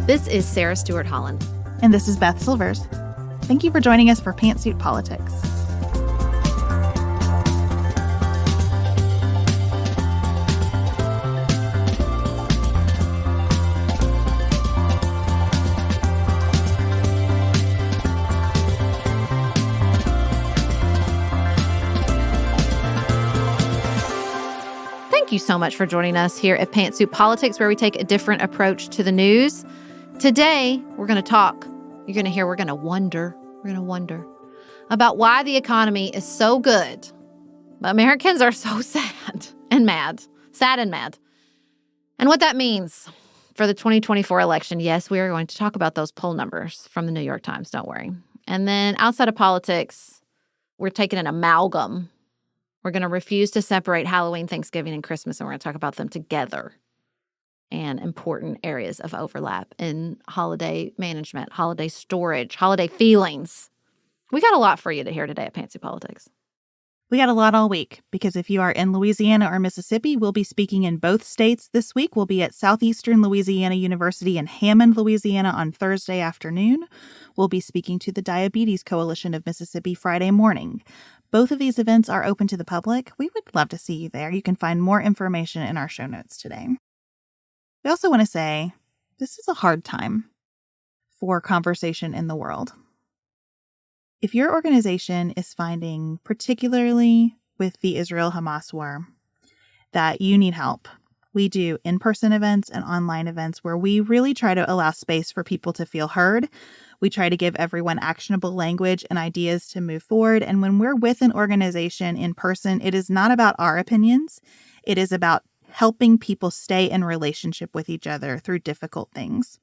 This is Sarah Stewart Holland. And this is Beth Silvers. Thank you for joining us for Pantsuit Politics. Thank you so much for joining us here at Pantsuit Politics, where we take a different approach to the news. Today, we're going to talk. You're going to hear, we're going to wonder about why the economy is so good, but Americans are so sad and mad. And what that means for the 2024 election. Yes, we are going to talk about those poll numbers from the New York Times, don't worry. And then outside of politics, we're taking an amalgam. We're going to refuse to separate Halloween, Thanksgiving, and Christmas, and we're going to talk about them together and important areas of overlap in holiday management, holiday storage, holiday feelings. We got a lot for you to hear today at Pantsuit Politics. We got a lot all week, because if you are in Louisiana or Mississippi, we'll be speaking in both states this week. We'll be at Southeastern Louisiana University in Hammond, Louisiana on Thursday afternoon. We'll be speaking to the Diabetes Coalition of Mississippi Friday morning. Both of these events are open to the public. We would love to see you there. You can find more information in our show notes today. We also want to say this is a hard time for conversation in the world. If your organization is finding, particularly with the Israel-Hamas war, that you need help, we do in-person events and online events where we really try to allow space for people to feel heard. We try to give everyone actionable language and ideas to move forward. And when we're with an organization in person, it is not about our opinions. It is about helping people stay in relationship with each other through difficult things.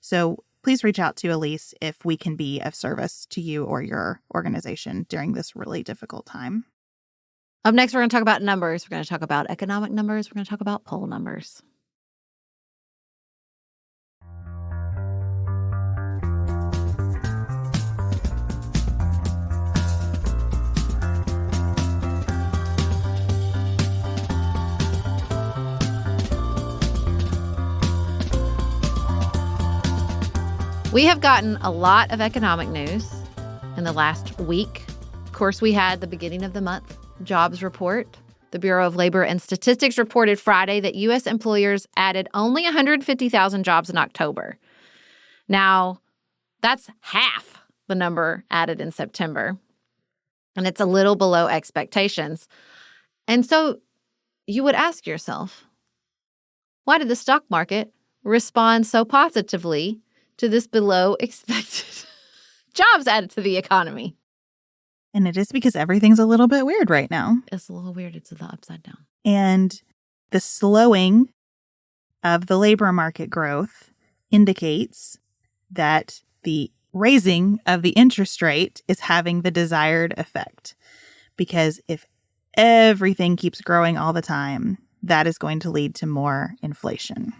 So please reach out to Elise if we can be of service to you or your organization during this really difficult time. Up next, we're going to talk about numbers. We're going to talk about economic numbers. We're going to talk about poll numbers. We have gotten a lot of economic news in the last week. Of course, we had the beginning of the month jobs report. The Bureau of Labor and Statistics reported Friday that U.S. employers added only 150,000 jobs in October. Now, that's half the number added in September, and it's a little below expectations. And so you would ask yourself, why did the stock market respond so positively to this below expected jobs added to the economy? And it is because everything's a little bit weird right now. It's a little weird. It's the upside down. And the slowing of the labor market growth indicates that the raising of the interest rate is having the desired effect. Because if everything keeps growing all the time, that is going to lead to more inflation.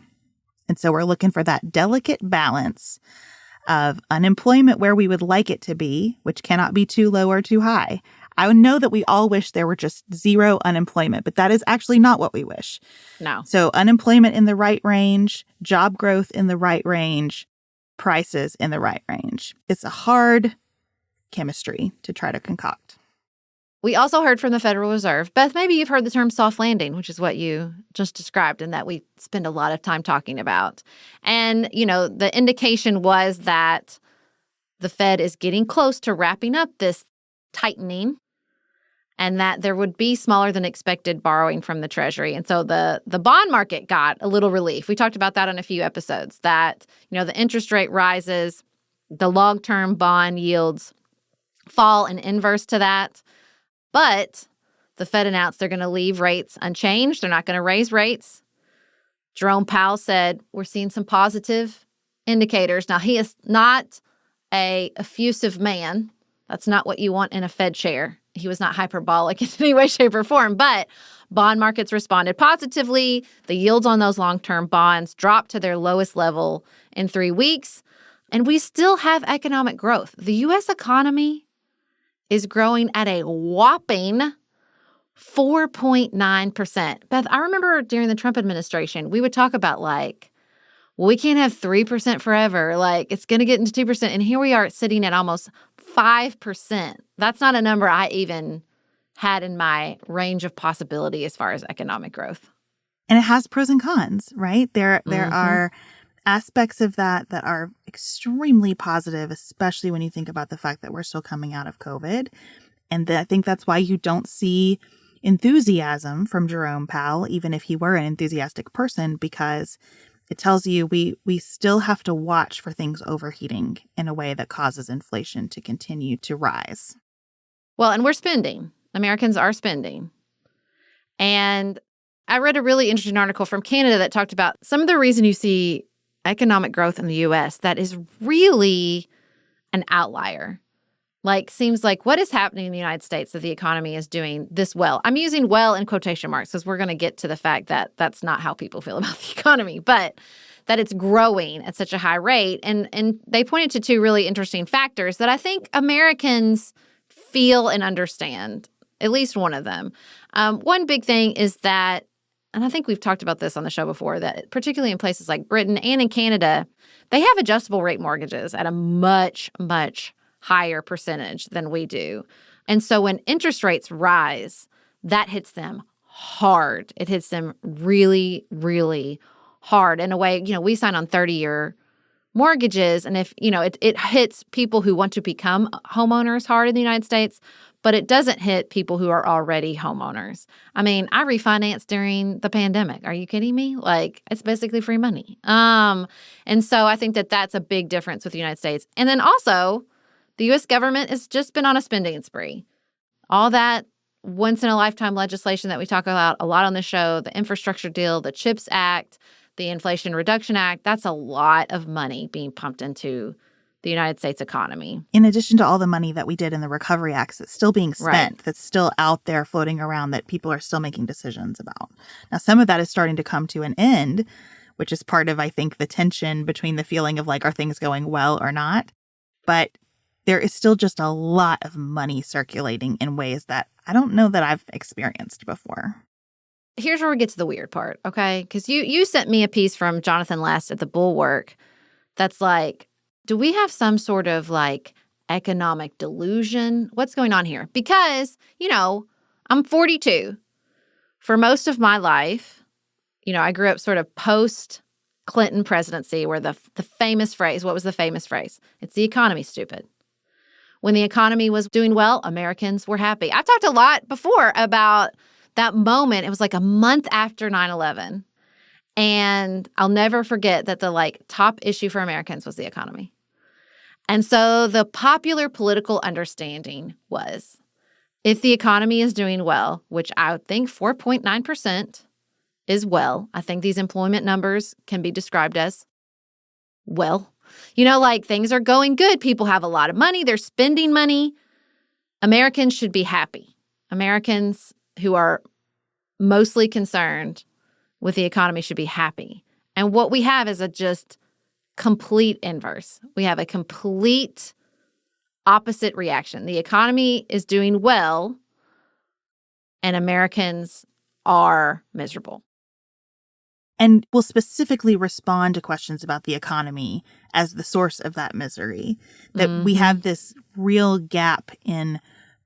And so we're looking for that delicate balance of unemployment where we would like it to be, which cannot be too low or too high. I know that we all wish there were just zero unemployment, but that is actually not what we wish. No. So unemployment in the right range, job growth in the right range, prices in the right range. It's a hard chemistry to try to concoct. We also heard from the Federal Reserve. Beth, maybe you've heard the term soft landing, which is what you just described and that we spend a lot of time talking about. And, you know, the indication was that the Fed is getting close to wrapping up this tightening and that there would be smaller than expected borrowing from the Treasury. And so the bond market got a little relief. We talked about that on a few episodes, that, you know, the interest rate rises, the long-term bond yields fall in inverse to that. But the Fed announced they're going to leave rates unchanged. They're not going to raise rates. Jerome Powell said, we're seeing some positive indicators. Now, he is not a effusive man. That's not what you want in a Fed chair. He was not hyperbolic in any way, shape, or form. But bond markets responded positively. The yields on those long-term bonds dropped to their lowest level in 3 weeks. And we still have economic growth. The U.S. economy is growing at a whopping 4.9%. Beth, I remember during the Trump administration, we would talk about like well, we can't have 3% forever. Like, it's going to get into 2%. And here we are sitting at almost 5%. That's not a number I even had in my range of possibility as far as economic growth. And it has pros and cons, right? There Mhm. are aspects of that are extremely positive, especially when you think about the fact that we're still coming out of COVID. And I think that's why you don't see enthusiasm from Jerome Powell, even if he were an enthusiastic person, because it tells you we still have to watch for things overheating in a way that causes inflation to continue to rise. Well, and we're spending. Americans are spending. And I read a really interesting article from Canada that talked about some of the reason you see economic growth in the U.S. that is really an outlier. Like, seems like what is happening in the United States that the economy is doing this well. I'm using well in quotation marks because we're going to get to the fact that that's not how people feel about the economy, but that it's growing at such a high rate. And they pointed to two really interesting factors that I think Americans feel and understand, at least one of them. One big thing is that, and I think we've talked about this on the show before, that particularly in places like Britain and in Canada, they have adjustable rate mortgages at a much, much higher percentage than we do. And so when interest rates rise, that hits them hard. It hits them really, really hard in a way. We sign on 30-year mortgages. And if, it hits people who want to become homeowners hard in the United States, but it doesn't hit people who are already homeowners. I mean, I refinanced during the pandemic. Are you kidding me? Like, it's basically free money. And so I think that that's a big difference with the United States. And then also, the U.S. government has just been on a spending spree. All that once-in-a-lifetime legislation that we talk about a lot on the show, the infrastructure deal, the CHIPS Act, the Inflation Reduction Act, that's a lot of money being pumped into the United States economy. In addition to all the money that we did in the Recovery Acts that's still being spent, Right. That's still out there floating around that people are still making decisions about. Now, some of that is starting to come to an end, which is part of, I think, the tension between the feeling of like, are things going well or not? But there is still just a lot of money circulating in ways that I don't know that I've experienced before. Here's where we get to the weird part, okay? Because you sent me a piece from Jonathan Last at the Bulwark that's like, do we have some sort of like economic delusion? What's going on here? Because, I'm 42. For most of my life, I grew up sort of post-Clinton presidency where the famous phrase, what was the famous phrase? It's the economy, stupid. When the economy was doing well, Americans were happy. I've talked a lot before about that moment. It was like a month after 9/11. And I'll never forget that the top issue for Americans was the economy. And so the popular political understanding was if the economy is doing well, which I think 4.9% is well. I think these employment numbers can be described as well. Things are going good. People have a lot of money. They're spending money. Americans should be happy. Americans who are mostly concerned with the economy should be happy. And what we have is a just complete inverse. We have a complete opposite reaction. The economy is doing well, and Americans are miserable. And we'll specifically respond to questions about the economy as the source of that misery. That we have this real gap in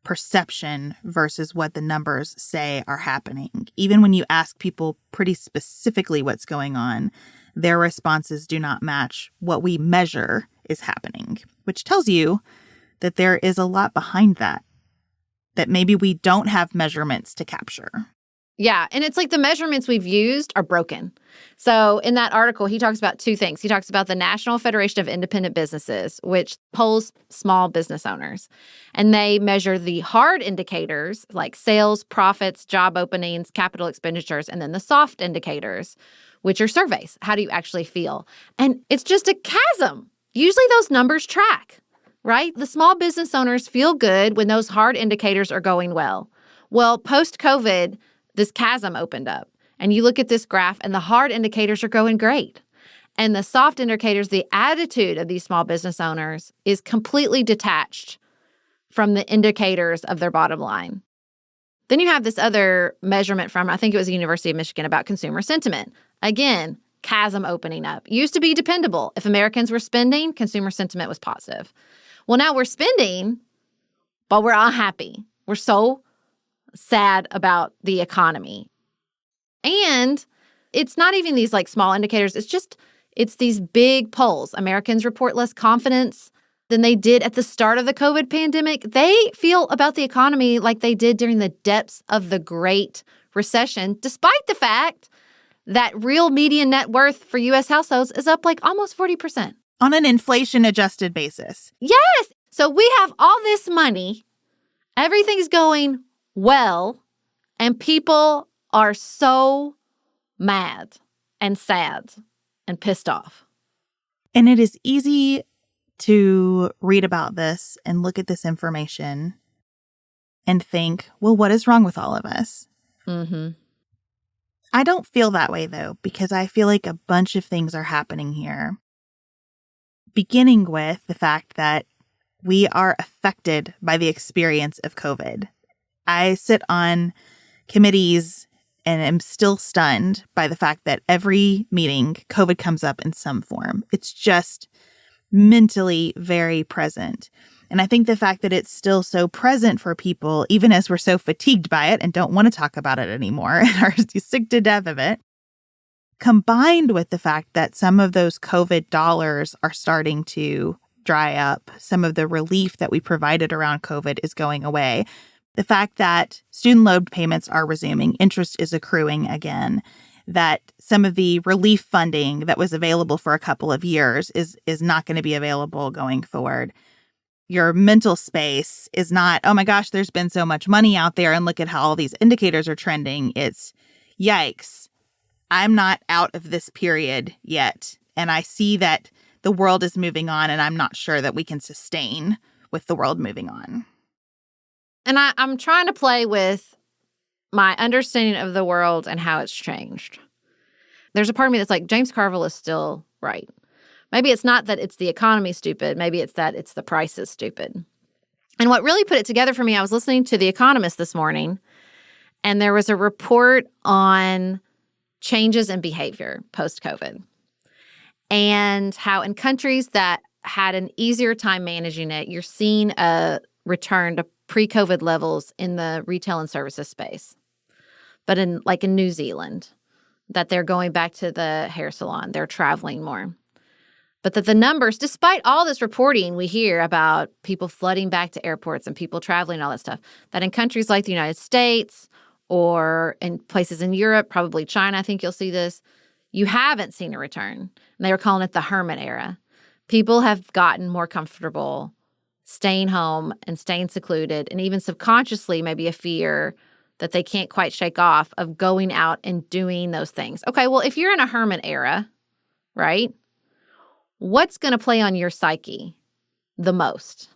perception versus what the numbers say are happening. Even when you ask people pretty specifically what's going on, their responses do not match what we measure is happening, which tells you that there is a lot behind that maybe we don't have measurements to capture. Yeah, and it's like the measurements we've used are broken. So in that article, he talks about two things. He talks about the National Federation of Independent Businesses, which polls small business owners. And they measure the hard indicators like sales, profits, job openings, capital expenditures, and then the soft indicators, which are surveys. How do you actually feel? And it's just a chasm. Usually those numbers track, right? The small business owners feel good when those hard indicators are going well. Well, post-COVID, this chasm opened up. And you look at this graph and the hard indicators are going great. And the soft indicators, the attitude of these small business owners is completely detached from the indicators of their bottom line. Then you have this other measurement from, I think it was the University of Michigan, about consumer sentiment. Again, chasm opening up. Used to be dependable. If Americans were spending, consumer sentiment was positive. Well, now we're spending, but we're unhappy. We're so sad about the economy. And it's not even these like small indicators. It's these big polls. Americans report less confidence than they did at the start of the COVID pandemic. They feel about the economy like they did during the depths of the Great Recession, despite the fact that real median net worth for U.S. households is up like almost 40%. On an inflation-adjusted basis. Yes. So we have all this money. Everything's going well. And people are so mad and sad and pissed off. And it is easy to read about this and look at this information and think, well, what is wrong with all of us? Mm-hmm. I don't feel that way, though, because I feel like a bunch of things are happening here. Beginning with the fact that we are affected by the experience of COVID. I sit on committees and am still stunned by the fact that every meeting, COVID comes up in some form. It's just mentally very present. And I think the fact that it's still so present for people, even as we're so fatigued by it and don't want to talk about it anymore and are sick to death of it, combined with the fact that some of those COVID dollars are starting to dry up, some of the relief that we provided around COVID is going away. The fact that student loan payments are resuming, interest is accruing again, that some of the relief funding that was available for a couple of years is not going to be available going forward. Your mental space is not, oh my gosh, there's been so much money out there and look at how all these indicators are trending. It's, yikes, I'm not out of this period yet. And I see that the world is moving on and I'm not sure that we can sustain with the world moving on. And I'm trying to play with my understanding of the world and how it's changed. There's a part of me that's like, James Carville is still right. Maybe it's not that it's the economy stupid. Maybe it's that it's the prices stupid. And what really put it together for me, I was listening to The Economist this morning, and there was a report on changes in behavior post-COVID and how in countries that had an easier time managing it, you're seeing a return to pre-COVID levels in the retail and services space. But in New Zealand, that they're going back to the hair salon, they're traveling more. But that the numbers, despite all this reporting we hear about people flooding back to airports and people traveling and all that stuff, that in countries like the United States or in places in Europe, probably China, I think you'll see this, you haven't seen a return. And they were calling it the hermit era. People have gotten more comfortable staying home and staying secluded, and even subconsciously maybe a fear that they can't quite shake off of going out and doing those things. Okay, well, if you're in a hermit era, right, what's going to play on your psyche the most?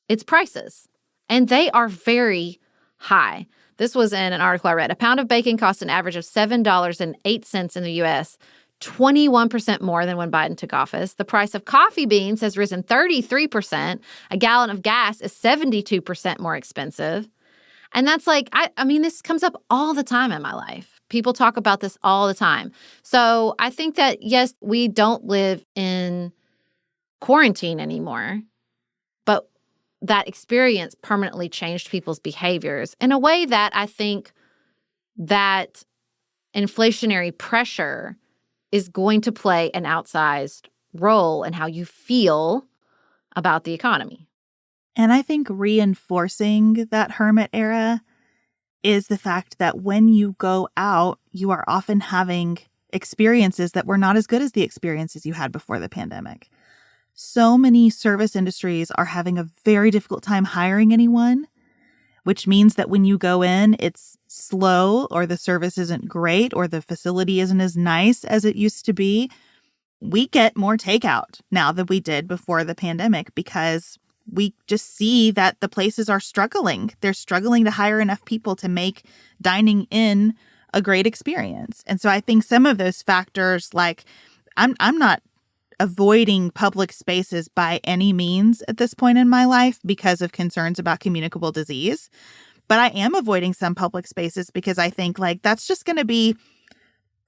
It's prices, and they are very high. This was in an article I read. A pound of bacon costs an average of $7.08 in the U.S., 21% more than when Biden took office. The price of coffee beans has risen 33%. A gallon of gas is 72% more expensive. And that's like, I mean, this comes up all the time in my life. People talk about this all the time. So I think that, yes, we don't live in quarantine anymore, but that experience permanently changed people's behaviors in a way that I think that inflationary pressure is going to play an outsized role in how you feel about the economy. And I think reinforcing that hermit era is the fact that when you go out, you are often having experiences that were not as good as the experiences you had before the pandemic. So many service industries are having a very difficult time hiring anyone, which means that when you go in, it's slow or the service isn't great or the facility isn't as nice as it used to be. We get more takeout now than we did before the pandemic because we just see that the places are struggling. They're struggling to hire enough people to make dining in a great experience. And so I think some of those factors, like I'm not avoiding public spaces by any means at this point in my life because of concerns about communicable disease. But I am avoiding some public spaces because I think like that's just going to be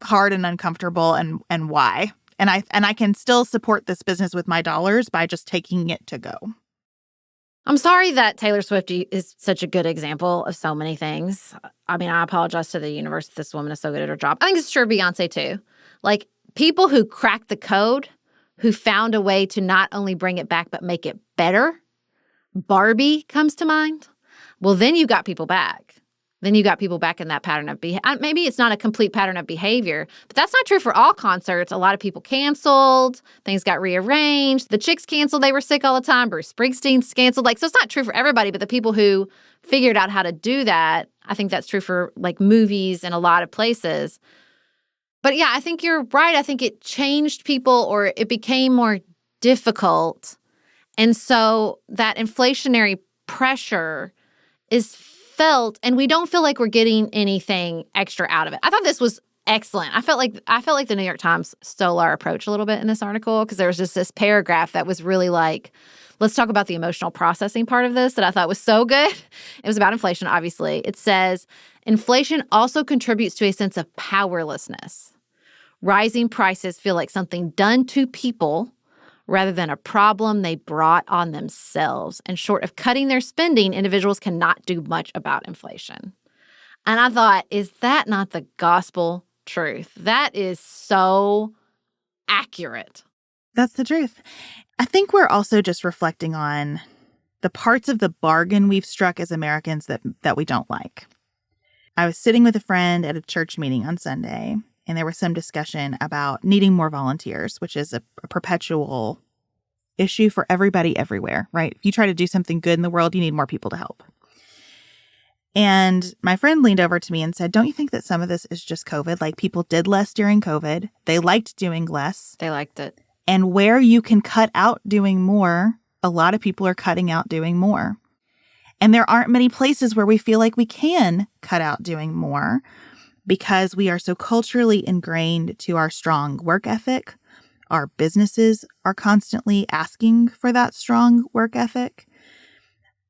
hard and uncomfortable and why. And I can still support this business with my dollars by just taking it to go. I'm sorry that Taylor Swift is such a good example of so many things. I mean, I apologize to the universe that this woman is so good at her job. I think it's true of Beyonce too. Like, people who cracked the code, who found a way to not only bring it back but make it better. Barbie comes to mind. Well, then you got people back. Then you got people back in that pattern of behavior. Maybe it's not a complete pattern of behavior, but that's not true for all concerts. A lot of people canceled. Things got rearranged. The Chicks canceled. They were sick all the time. Bruce Springsteen's canceled. So it's not true for everybody, but the people who figured out how to do that, I think that's true for movies and a lot of places. But yeah, I think you're right. I think it changed people, or it became more difficult. And so that inflationary pressure is felt, and we don't feel like we're getting anything extra out of it. I thought this was excellent. I felt like the New York Times stole our approach a little bit in this article, because there was just this paragraph that was really like, let's talk about the emotional processing part of this, that I thought was so good. It was about inflation, obviously. It says, inflation also contributes to a sense of powerlessness. Rising prices feel like something done to people rather than a problem they brought on themselves. And short of cutting their spending, individuals cannot do much about inflation. And I thought, is that not the gospel truth? That is so accurate. That's the truth. I think we're also just reflecting on the parts of the bargain we've struck as Americans that we don't like. I was sitting with a friend at a church meeting on Sunday, and there was some discussion about needing more volunteers, which is a perpetual issue for everybody everywhere, right? If you try to do something good in the world, you need more people to help. And my friend leaned over to me and said, don't you think that some of this is just COVID? Like, people did less during COVID. They liked doing less. They liked it. And where you can cut out doing more, a lot of people are cutting out doing more. And there aren't many places where we feel like we can cut out doing more, because we are so culturally ingrained to our strong work ethic. Our businesses are constantly asking for that strong work ethic.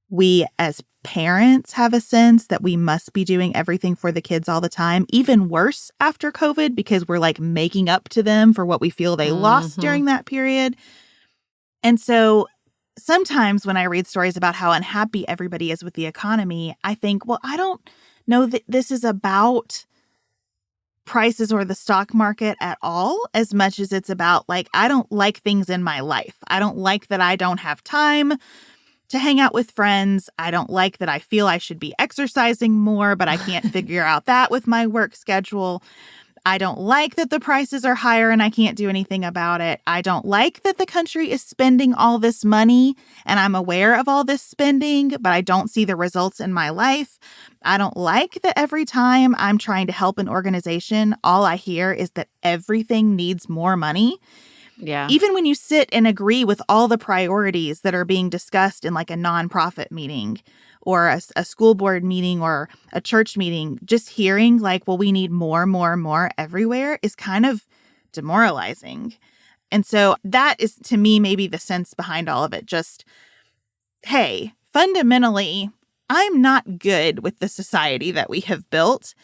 We, as parents, have a sense that we must be doing everything for the kids all the time, even worse after COVID, because we're making up to them for what we feel they lost during that period. And so sometimes when I read stories about how unhappy everybody is with the economy, I think, well, I don't know that this is about prices or the stock market at all, as much as it's about I don't like things in my life. I don't like that I don't have time to hang out with friends. I don't like that I feel I should be exercising more, but I can't figure out that with my work schedule. I don't like that the prices are higher and I can't do anything about it. I don't like that the country is spending all this money and I'm aware of all this spending, but I don't see the results in my life. I don't like that every time I'm trying to help an organization, all I hear is that everything needs more money. Yeah. Even when you sit and agree with all the priorities that are being discussed in a nonprofit meeting or a school board meeting or a church meeting, just hearing well, we need more everywhere is kind of demoralizing. And so that is, to me, maybe the sense behind all of it. Just, hey, fundamentally, I'm not good with the society that we have built.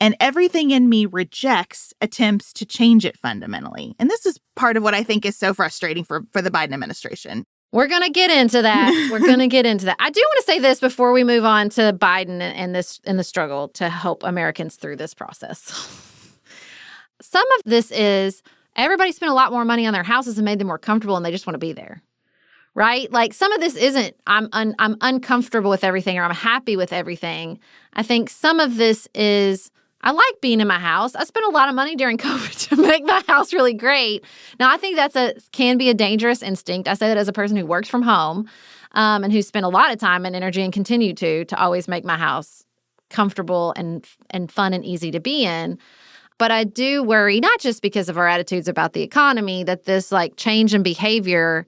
And everything in me rejects attempts to change it fundamentally. And this is part of what I think is so frustrating for the Biden administration. We're going to get into that. I do want to say this before we move on to Biden and the struggle to help Americans through this process. Some of this is everybody spent a lot more money on their houses and made them more comfortable, and they just want to be there, right? Some of this isn't I'm uncomfortable with everything or I'm happy with everything. I think some of this is I like being in my house. I spent a lot of money during COVID to make my house really great. Now, I think can be a dangerous instinct. I say that as a person who works from home and who spent a lot of time and energy and continue to always make my house comfortable and fun and easy to be in. But I do worry, not just because of our attitudes about the economy, that this change in behavior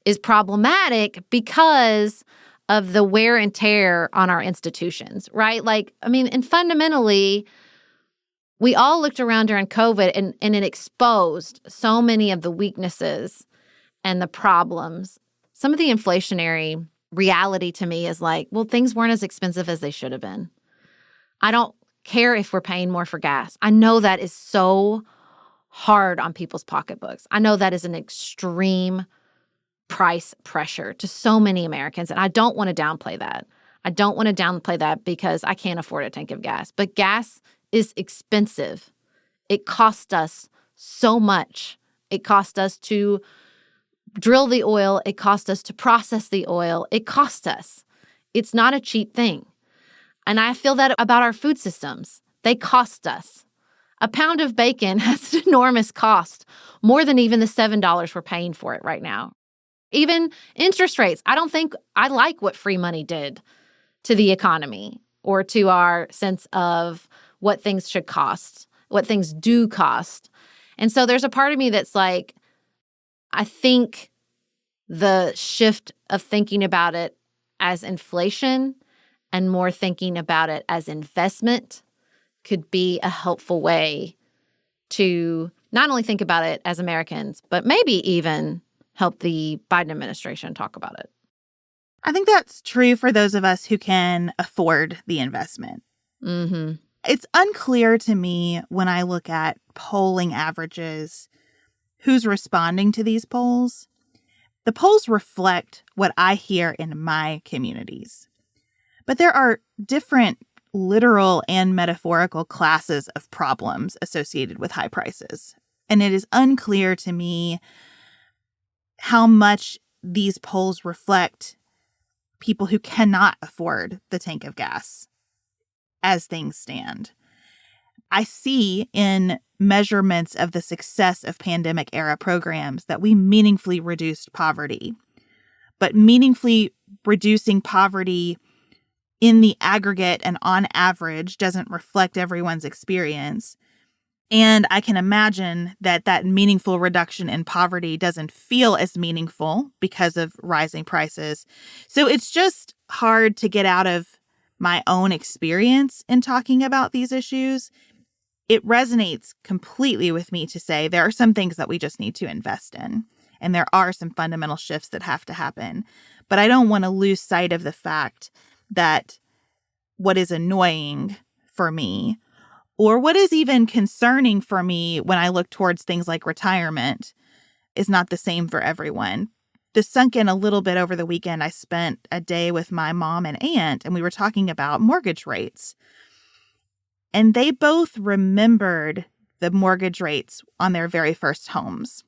is problematic because of the wear and tear on our institutions, right? And fundamentally, we all looked around during COVID and it exposed so many of the weaknesses and the problems. Some of the inflationary reality to me is well, things weren't as expensive as they should have been. I don't care if we're paying more for gas. I know that is so hard on people's pocketbooks. I know that is an extreme price pressure to so many Americans, and I don't want to downplay that. I don't want to downplay that because I can't afford a tank of gas. But gas is expensive. It costs us so much. It costs us to drill the oil. It costs us to process the oil. It costs us. It's not a cheap thing. And I feel that about our food systems. They cost us. A pound of bacon has an enormous cost, more than even the $7 we're paying for it right now. Even interest rates. I don't think I like what free money did to the economy or to our sense of what things should cost, what things do cost. And so there's a part of me that's like, I think the shift of thinking about it as inflation and more thinking about it as investment could be a helpful way to not only think about it as Americans, but maybe even help the Biden administration talk about it. I think that's true for those of us who can afford the investment. Mm-hmm. It's unclear to me when I look at polling averages who's responding to these polls. The polls reflect what I hear in my communities. But there are different literal and metaphorical classes of problems associated with high prices. And it is unclear to me how much these polls reflect people who cannot afford the tank of gas as things stand. I see in measurements of the success of pandemic-era programs that we meaningfully reduced poverty. But meaningfully reducing poverty in the aggregate and on average doesn't reflect everyone's experience. And I can imagine that that meaningful reduction in poverty doesn't feel as meaningful because of rising prices. So it's just hard to get out of my own experience in talking about these issues. It resonates completely with me to say there are some things that we just need to invest in. And there are some fundamental shifts that have to happen. But I don't want to lose sight of the fact that what is annoying for me, or what is even concerning for me when I look towards things like retirement, is not the same for everyone. This sunk in a little bit over the weekend. I spent a day with my mom and aunt, and we were talking about mortgage rates. And they both remembered the mortgage rates on their very first homes.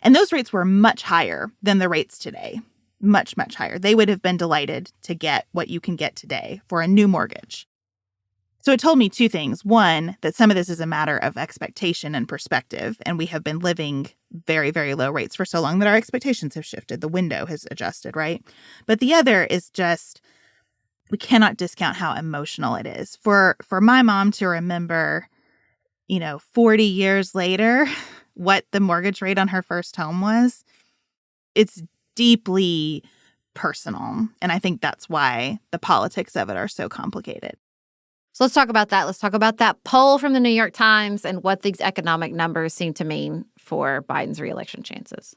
And those rates were much higher than the rates today. Much, much higher. They would have been delighted to get what you can get today for a new mortgage. So it told me two things. One, that some of this is a matter of expectation and perspective, and we have been living very, very low rates for so long that our expectations have shifted. The window has adjusted, right? But the other is just, we cannot discount how emotional it is. For my mom to remember, 40 years later, what the mortgage rate on her first home was, it's deeply personal. And I think that's why the politics of it are so complicated. So let's talk about that. Let's talk about that poll from the New York Times and what these economic numbers seem to mean for Biden's reelection chances.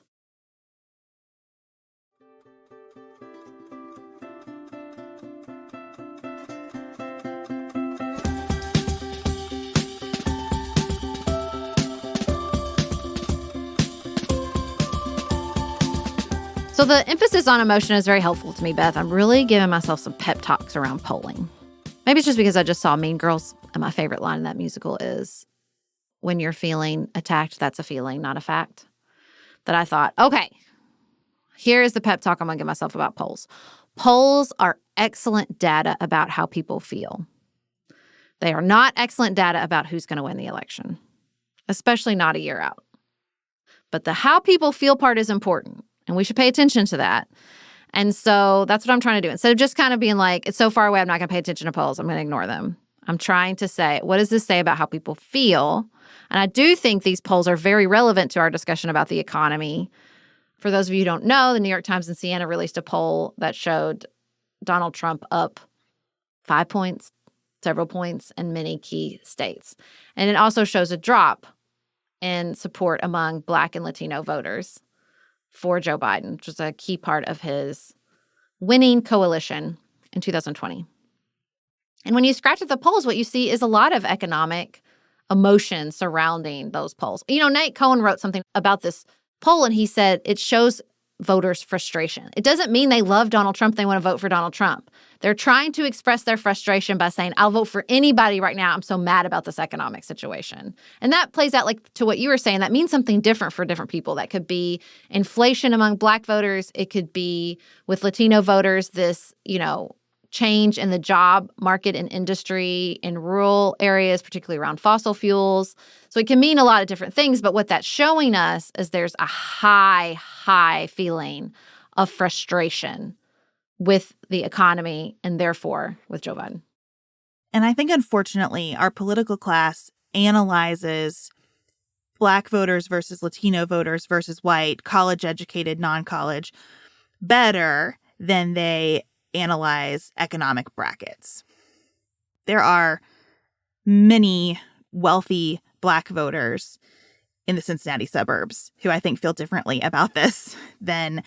So the emphasis on emotion is very helpful to me, Beth. I'm really giving myself some pep talks around polling. Maybe it's just because I just saw Mean Girls, and my favorite line in that musical is, when you're feeling attacked, that's a feeling, not a fact. That I thought, okay, here is the pep talk I'm going to give myself about polls. Polls are excellent data about how people feel. They are not excellent data about who's going to win the election, especially not a year out. But the how people feel part is important, and we should pay attention to that. And so that's what I'm trying to do. Instead of just kind of being like, it's so far away, I'm not going to pay attention to polls, I'm going to ignore them. I'm trying to say, what does this say about how people feel? And I do think these polls are very relevant to our discussion about the economy. For those of you who don't know, the New York Times and Siena released a poll that showed Donald Trump up 5 points, several points in many key states. And it also shows a drop in support among Black and Latino voters for Joe Biden, which was a key part of his winning coalition in 2020. And when you scratch at the polls, what you see is a lot of economic emotion surrounding those polls. Nate Cohen wrote something about this poll, and he said it shows voters' frustration. It doesn't mean they love Donald Trump, they want to vote for Donald Trump. They're trying to express their frustration by saying, I'll vote for anybody right now. I'm so mad about this economic situation. And that plays out to what you were saying. That means something different for different people. That could be inflation among Black voters. It could be with Latino voters, this, change in the job market and industry in rural areas, particularly around fossil fuels. So it can mean a lot of different things. But what that's showing us is there's a high feeling of frustration with the economy and therefore with Joe Biden. And I think, unfortunately, our political class analyzes Black voters versus Latino voters versus white, college-educated, non-college, better than they analyze economic brackets. There are many wealthy Black voters in the Cincinnati suburbs who I think feel differently about this than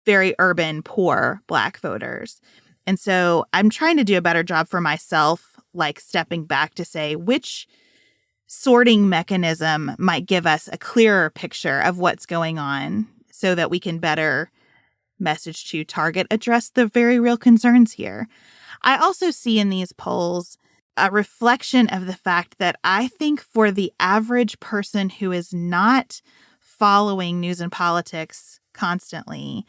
very urban, poor Black voters. And so I'm trying to do a better job for myself, like stepping back to say which sorting mechanism might give us a clearer picture of what's going on so that we can better message to target address the very real concerns here. I also see in these polls a reflection of the fact that I think for the average person who is not following news and politics constantly,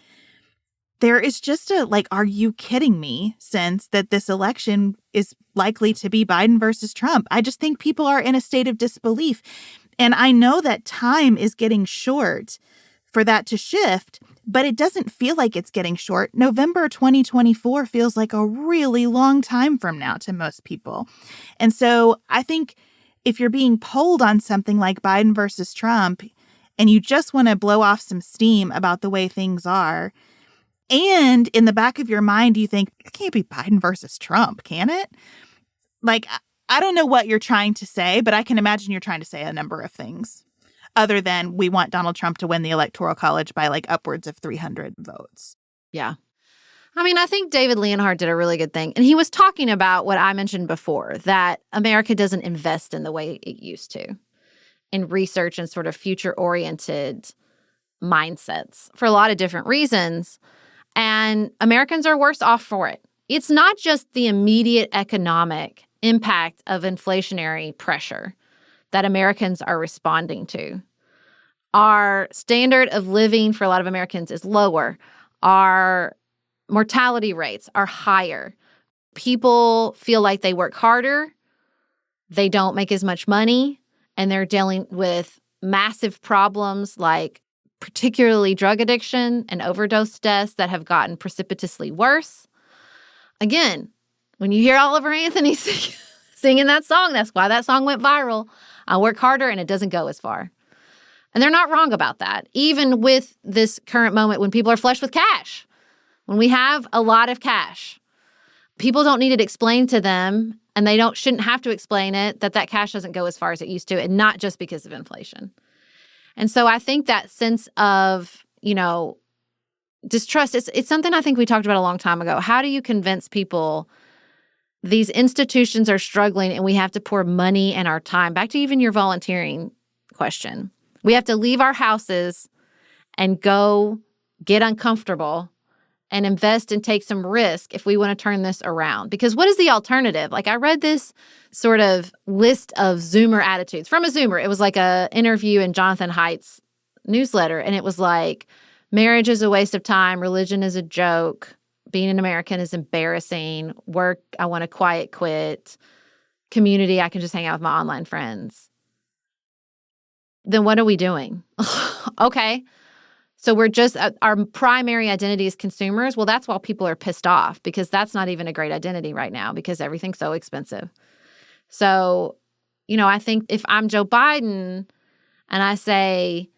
there is just are you kidding me sense that this election is likely to be Biden versus Trump. I just think people are in a state of disbelief. And I know that time is getting short for that to shift, but it doesn't feel like it's getting short. November 2024 feels like a really long time from now to most people. And so I think if you're being polled on something like Biden versus Trump and you just want to blow off some steam about the way things are, and in the back of your mind, you think, it can't be Biden versus Trump, can it? I don't know what you're trying to say, but I can imagine you're trying to say a number of things other than we want Donald Trump to win the Electoral College by upwards of 300 votes. Yeah. I think David Leonhardt did a really good thing. And he was talking about what I mentioned before, that America doesn't invest in the way it used to in research and sort of future-oriented mindsets for a lot of different reasons. And Americans are worse off for it. It's not just the immediate economic impact of inflationary pressure that Americans are responding to. Our standard of living for a lot of Americans is lower. Our mortality rates are higher. People feel like they work harder, they don't make as much money, and they're dealing with massive problems like particularly drug addiction and overdose deaths that have gotten precipitously worse. Again, when you hear Oliver Anthony singing that song, that's why that song went viral. I work harder and it doesn't go as far. And they're not wrong about that, even with this current moment when people are flush with cash. When we have a lot of cash, people don't need it explained to them, and they shouldn't have to explain it, that cash doesn't go as far as it used to, and not just because of inflation. And so I think that sense of, distrust, it's something I think we talked about a long time ago. How do you convince people these institutions are struggling and we have to pour money and our time? Back to even your volunteering question. We have to leave our houses and go get uncomfortable and invest and take some risk if we want to turn this around. Because what is the alternative? I read this sort of list of Zoomer attitudes from a Zoomer. It was like an interview in Jonathan Haidt's newsletter. And it was like, marriage is a waste of time. Religion is a joke. Being an American is embarrassing. Work, I want to quiet quit. Community, I can just hang out with my online friends. Then what are we doing? Okay. So we're just, our primary identity is consumers. Well, that's why people are pissed off, because that's not even a great identity right now because everything's so expensive. So, I think if I'm Joe Biden and I say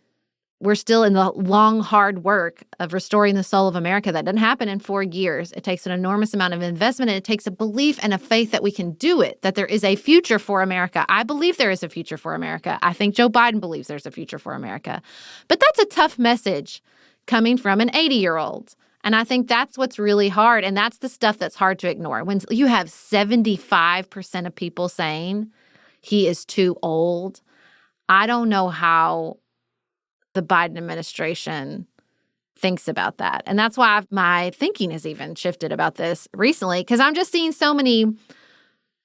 we're still in the long, hard work of restoring the soul of America, that doesn't happen in 4 years. It takes an enormous amount of investment, and it takes a belief and a faith that we can do it, that there is a future for America. I believe there is a future for America. I think Joe Biden believes there's a future for America. But that's a tough message coming from an 80-year-old. And I think that's what's really hard. And that's the stuff that's hard to ignore. When you have 75% of people saying he is too old, I don't know how the Biden administration thinks about that. And that's why my thinking has even shifted about this recently, because I'm just seeing so many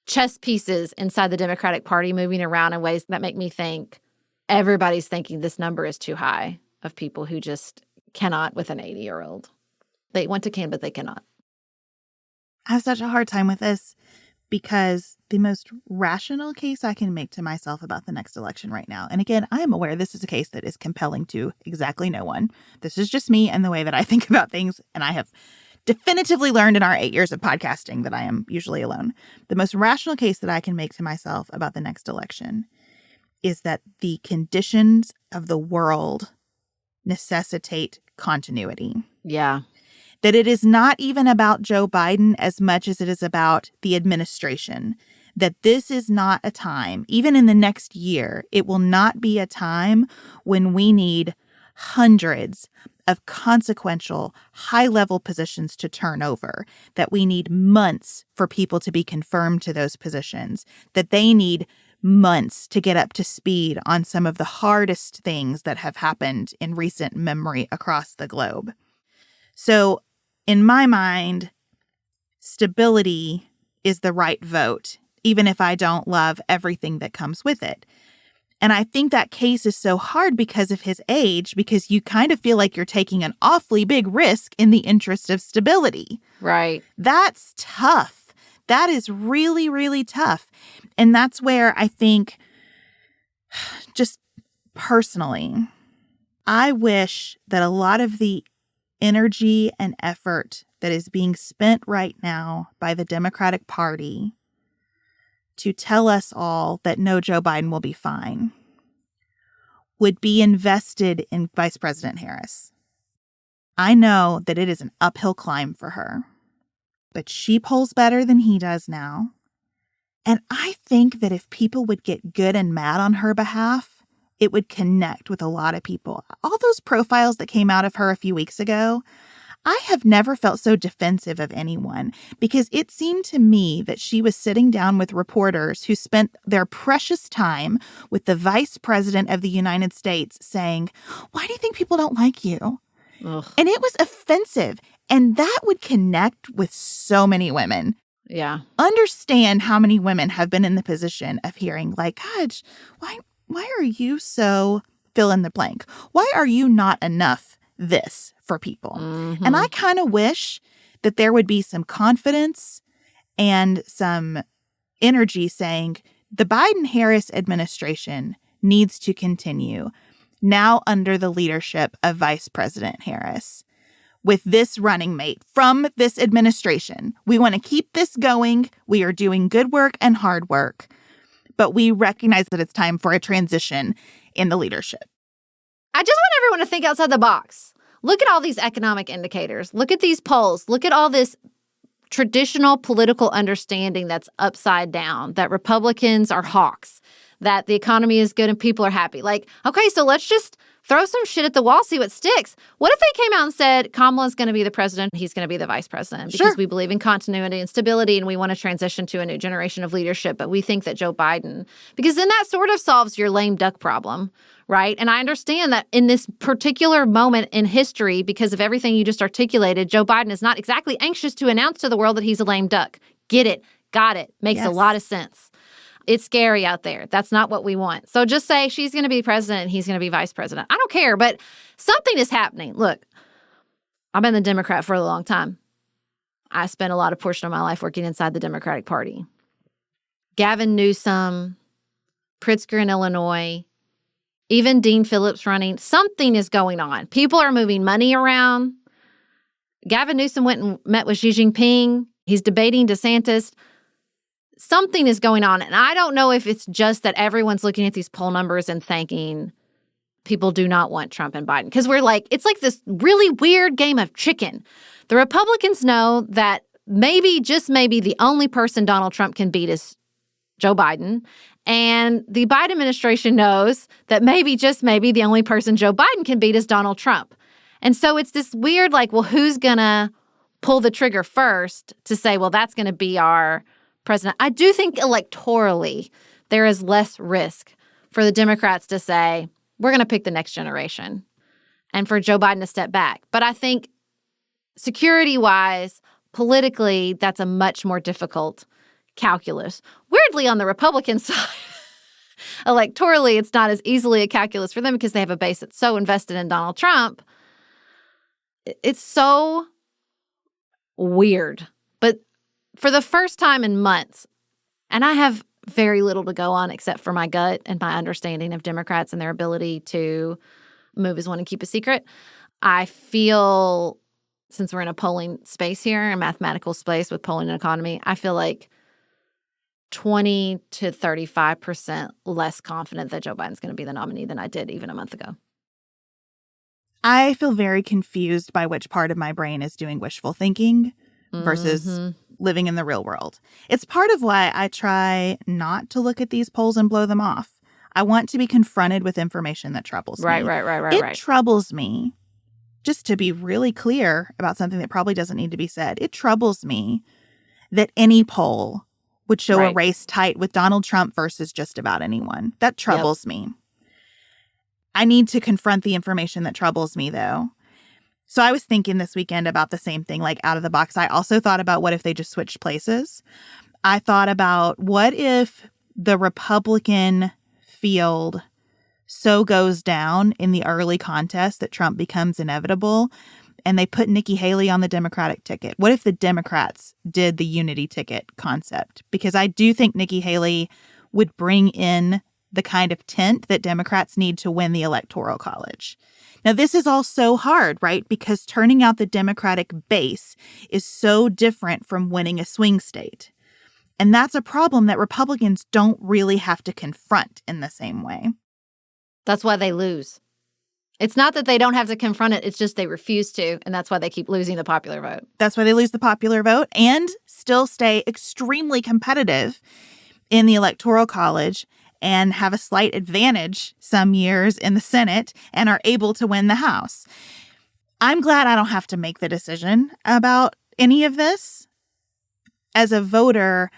chess pieces inside the Democratic Party moving around in ways that make me think everybody's thinking this number is too high of people who just cannot with an 80-year-old. They want to can, but they cannot. I have such a hard time with this because the most rational case I can make to myself about the next election right now, and again, I am aware this is a case that is compelling to exactly no one. This is just me and the way that I think about things, and I have definitively learned in our 8 years of podcasting that I am usually alone. The most rational case that I can make to myself about the next election is that the conditions of the world necessitate continuity. Yeah. That it is not even about Joe Biden as much as it is about the administration. That this is not a time, even in the next year, it will not be a time when we need hundreds of consequential, high-level positions to turn over, that we need months for people to be confirmed to those positions, that they need months to get up to speed on some of the hardest things that have happened in recent memory across the globe. So, in my mind, stability is the right vote, even if I don't love everything that comes with it. And I think that case is so hard because of his age, because you kind of feel like you're taking an awfully big risk in the interest of stability. Right. That's tough. That is really, really tough. And that's where I think, just personally, I wish that a lot of the energy and effort that is being spent right now by the Democratic Party to tell us all that no, Joe Biden will be fine, would be invested in Vice President Harris. I know that it is an uphill climb for her, but she polls better than he does now. And I think that if people would get good and mad on her behalf, it would connect with a lot of people. All those profiles that came out of her a few weeks ago, I have never felt so defensive of anyone, because it seemed to me that she was sitting down with reporters who spent their precious time with the Vice President of the United States saying, "Why do you think people don't like you?" Ugh. And it was offensive. And that would connect with so many women. Yeah. Understand how many women have been in the position of hearing, like, God, why are you so fill in the blank? Why are you not enough this for people? Mm-hmm. And I kind of wish that there would be some confidence and some energy saying the Biden-Harris administration needs to continue now under the leadership of Vice President Harris with this running mate from this administration. We want to keep this going. We are doing good work and hard work, but we recognize that it's time for a transition in the leadership. I just want everyone to think outside the box. Look at all these economic indicators. Look at these polls. Look at all this traditional political understanding that's upside down, that Republicans are hawks, that the economy is good and people are happy. Like, okay, so let's just throw some shit at the wall, see what sticks. What if they came out and said Kamala's going to be the president, he's going to be the vice president, because we believe in continuity and stability and we want to transition to a new generation of leadership, but we think that Joe Biden, because then that sort of solves your lame duck problem, right? And I understand that in this particular moment in history, because of everything you just articulated, Joe Biden is not exactly anxious to announce to the world that he's a lame duck. Get it. Got it. Makes a lot of sense. It's scary out there. That's not what we want. So just say she's going to be president and he's going to be vice president. I don't care, but something is happening. Look, I've been the Democrat for a long time. I spent a lot of portion of my life working inside the Democratic Party. Gavin Newsom, Pritzker in Illinois, even Dean Phillips running. Something is going on. People are moving money around. Gavin Newsom went and met with Xi Jinping. He's debating DeSantis. Something is going on. And I don't know if it's just that everyone's looking at these poll numbers and thinking people do not want Trump and Biden. Because we're like, it's like this really weird game of chicken. The Republicans know that maybe, just maybe, the only person Donald Trump can beat is Joe Biden. And the Biden administration knows that maybe, just maybe, the only person Joe Biden can beat is Donald Trump. And so it's this weird, like, well, who's going to pull the trigger first to say, well, that's going to be our president? I do think electorally there is less risk for the Democrats to say, we're going to pick the next generation, and for Joe Biden to step back. But I think security-wise, politically, that's a much more difficult calculus. Weirdly, on the Republican side, electorally, it's not as easily a calculus for them because they have a base that's so invested in Donald Trump. It's so weird. But for the first time in months, and I have very little to go on except for my gut and my understanding of Democrats and their ability to move as one and keep a secret, I feel, since we're in a polling space here, a mathematical space with polling and economy, I feel like 20 to 35% less confident that Joe Biden's going to be the nominee than I did even a month ago. I feel very confused by which part of my brain is doing wishful thinking versus living in the real world. It's part of why I try not to look at these polls and blow them off. I want to be confronted with information that troubles me. Right. It troubles me, just to be really clear about something that probably doesn't need to be said, it troubles me that any poll would show a race tight with Donald Trump versus just about anyone. That troubles me. I need to confront the information that troubles me, though. So I was thinking this weekend about the same thing, like out of the box. I also thought about what if they just switched places. I thought about what if the Republican field so goes down in the early contest that Trump becomes inevitable and they put Nikki Haley on the Democratic ticket. What if the Democrats did the unity ticket concept? Because I do think Nikki Haley would bring in the kind of tent that Democrats need to win the Electoral College. Now, this is all so hard, right? Because turning out the Democratic base is so different from winning a swing state. And that's a problem that Republicans don't really have to confront in the same way. That's why they lose. It's not that they don't have to confront it. It's just they refuse to. And that's why they keep losing the popular vote. That's why they lose the popular vote and still stay extremely competitive in the Electoral College and have a slight advantage some years in the Senate and are able to win the House. I'm glad I don't have to make the decision about any of this. As a voter,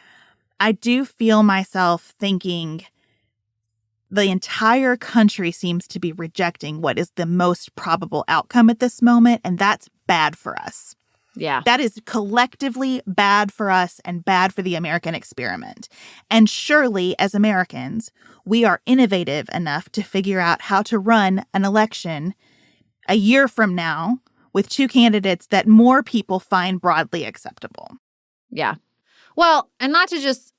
I do feel myself thinking the entire country seems to be rejecting what is the most probable outcome at this moment, and that's bad for us. Yeah. That is collectively bad for us and bad for the American experiment. And surely, as Americans, we are innovative enough to figure out how to run an election a year from now with two candidates that more people find broadly acceptable. Yeah. Well, and not to just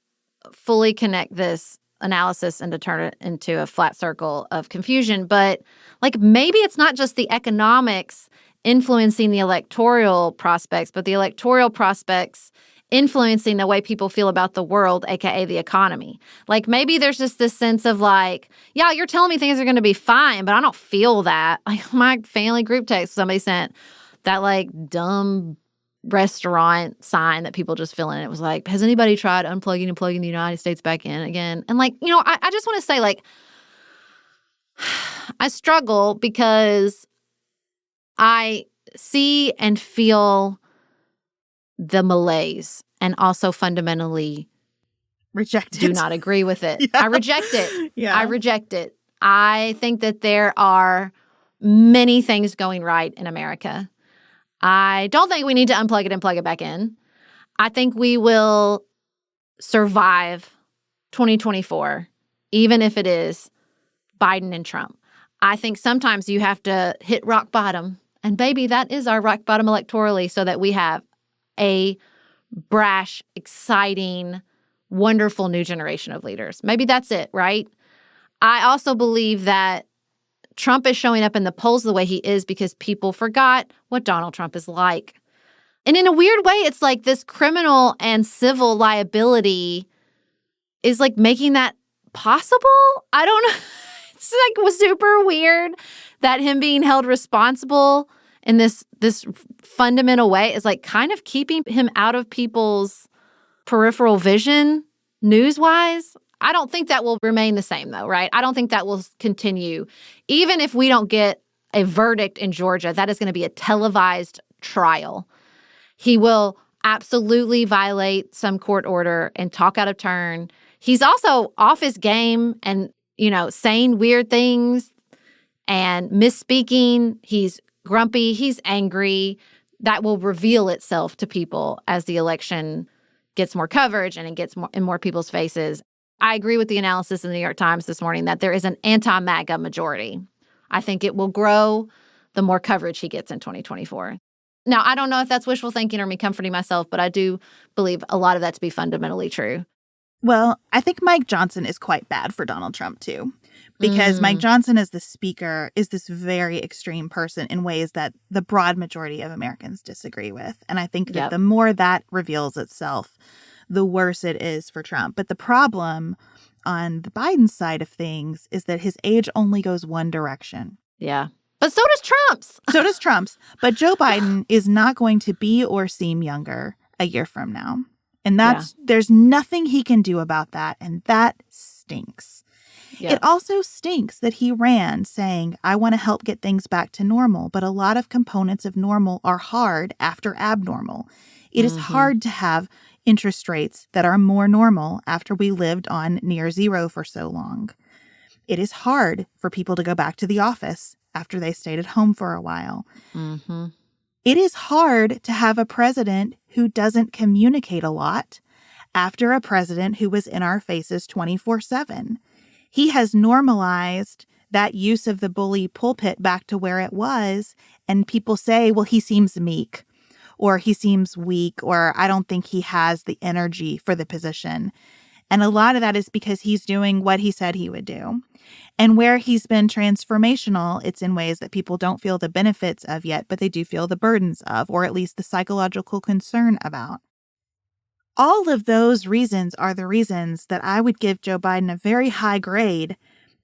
fully connect this analysis and to turn it into a flat circle of confusion, but like maybe it's not just the economics influencing the electoral prospects, but the electoral prospects influencing the way people feel about the world, aka the economy. Like maybe there's just this sense of like, yeah, you're telling me things are going to be fine, but I don't feel that. Like my family group text somebody sent that like dumb restaurant sign that people just fill in. It was like, has anybody tried unplugging and plugging the United States back in again? And like, you know, I just want to say like, I struggle because I see and feel the malaise and also fundamentally Reject it. Do not agree with it. Yeah. I reject it. Yeah. I reject it. I think that there are many things going right in America. I don't think we need to unplug it and plug it back in. I think we will survive 2024, even if it is Biden and Trump. I think sometimes you have to hit rock bottom. And baby, that is our rock bottom electorally so that we have a brash, exciting, wonderful new generation of leaders. Maybe that's it, right? I also believe that Trump is showing up in the polls the way he is because people forgot what Donald Trump is like. And in a weird way, it's like this criminal and civil liability is like making that possible. I don't know. It's like super weird that him being held responsible in this fundamental way is like kind of keeping him out of people's peripheral vision news-wise. I don't think that will remain the same though, right? I don't think that will continue. Even if we don't get a verdict in Georgia, that is going to be a televised trial. He will absolutely violate some court order and talk out of turn. He's also off his game and, saying weird things and misspeaking. He's grumpy. He's angry. That will reveal itself to people as the election gets more coverage and it gets more in more people's faces. I agree with the analysis in the New York Times this morning that there is an anti-MAGA majority. I think it will grow the more coverage he gets in 2024. Now, I don't know if that's wishful thinking or me comforting myself, but I do believe a lot of that to be fundamentally true. Well, I think Mike Johnson is quite bad for Donald Trump, too, because Mike Johnson as the speaker is this very extreme person in ways that the broad majority of Americans disagree with. And I think that the more that reveals itself, the worse it is for Trump. But the problem on the Biden side of things is that his age only goes one direction. Yeah. But so does Trump's. So does Trump's. But Joe Biden is not going to be or seem younger a year from now. And there's nothing he can do about that. And that stinks. Yeah. It also stinks that he ran saying, I want to help get things back to normal. But a lot of components of normal are hard after abnormal. It is hard to have interest rates that are more normal after we lived on near zero for so long. It is hard for people to go back to the office after they stayed at home for a while. It is hard to have a president who doesn't communicate a lot after a president who was in our faces 24/7. He has normalized that use of the bully pulpit back to where it was, and people say, well, he seems meek, or he seems weak, or I don't think he has the energy for the position. And a lot of that is because he's doing what he said he would do. And where he's been transformational, it's in ways that people don't feel the benefits of yet, but they do feel the burdens of, or at least the psychological concern about. All of those reasons are the reasons that I would give Joe Biden a very high grade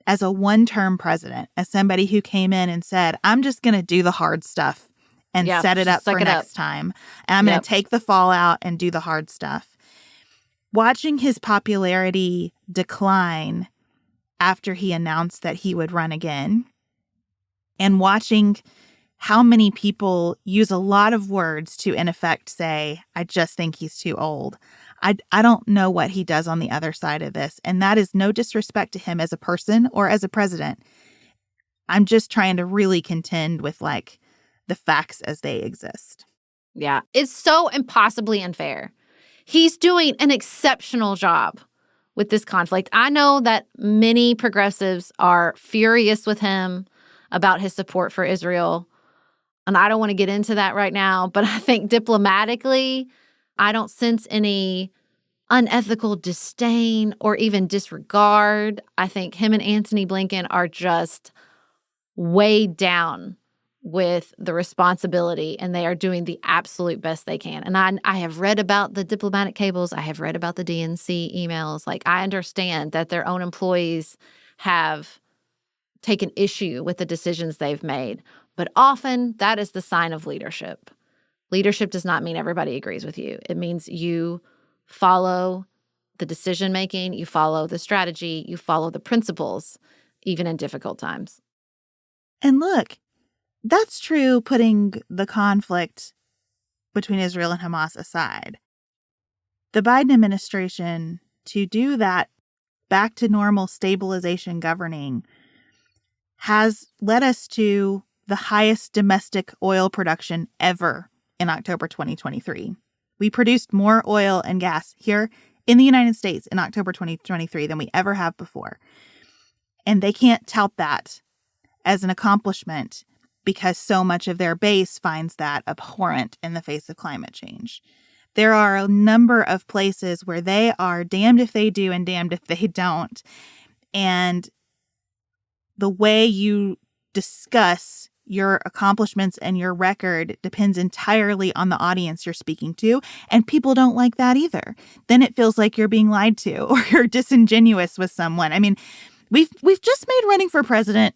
as a one-term president, as somebody who came in and said, I'm just going to do the hard stuff and set it up for next time. And I'm going to take the fallout and do the hard stuff. Watching his popularity decline after he announced that he would run again, and watching how many people use a lot of words to, in effect, say, I just think he's too old. I don't know what he does on the other side of this. And that is no disrespect to him as a person or as a president. I'm just trying to really contend with, the facts as they exist. Yeah, it's so impossibly unfair. He's doing an exceptional job with this conflict. I know that many progressives are furious with him about his support for Israel. And I don't want to get into that right now, but I think diplomatically, I don't sense any unethical disdain or even disregard. I think him and Antony Blinken are just weighed down with the responsibility, and they are doing the absolute best they can. And I have read about the diplomatic cables. I have read about the DNC emails. I understand that their own employees have taken issue with the decisions they've made. But often that is the sign of leadership. Leadership does not mean everybody agrees with you. It means you follow the decision-making, you follow the strategy, you follow the principles, even in difficult times. And look, that's true putting the conflict between Israel and Hamas aside. The Biden administration, to do that back to normal stabilization governing, has led us to the highest domestic oil production ever in October 2023. We produced more oil and gas here in the United States in October 2023 than we ever have before. And they can't tout that as an accomplishment because so much of their base finds that abhorrent in the face of climate change. There are a number of places where they are damned if they do and damned if they don't. And the way you discuss your accomplishments and your record depends entirely on the audience you're speaking to. And people don't like that either. Then it feels like you're being lied to or you're disingenuous with someone. I mean, we've just made running for president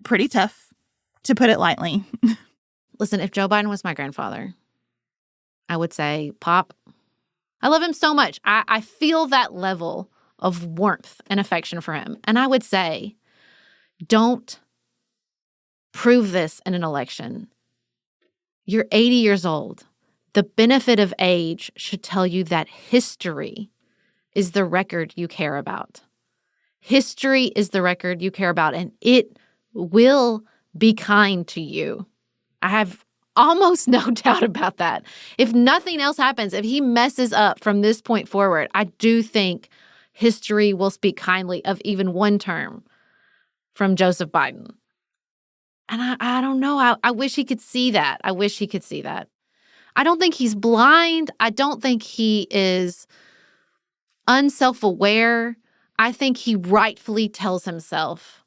pretty tough, to put it lightly. Listen, if Joe Biden was my grandfather, I would say, Pop, I love him so much. I feel that level of warmth and affection for him. And I would say, don't prove this in an election. You're 80 years old. The benefit of age should tell you that history is the record you care about. History is the record you care about, and it will be kind to you. I have almost no doubt about that. If nothing else happens, if he messes up from this point forward, I do think history will speak kindly of even one term from Joseph Biden. And I don't know. I wish he could see that. I wish he could see that. I don't think he's blind. I don't think he is unself-aware. I think he rightfully tells himself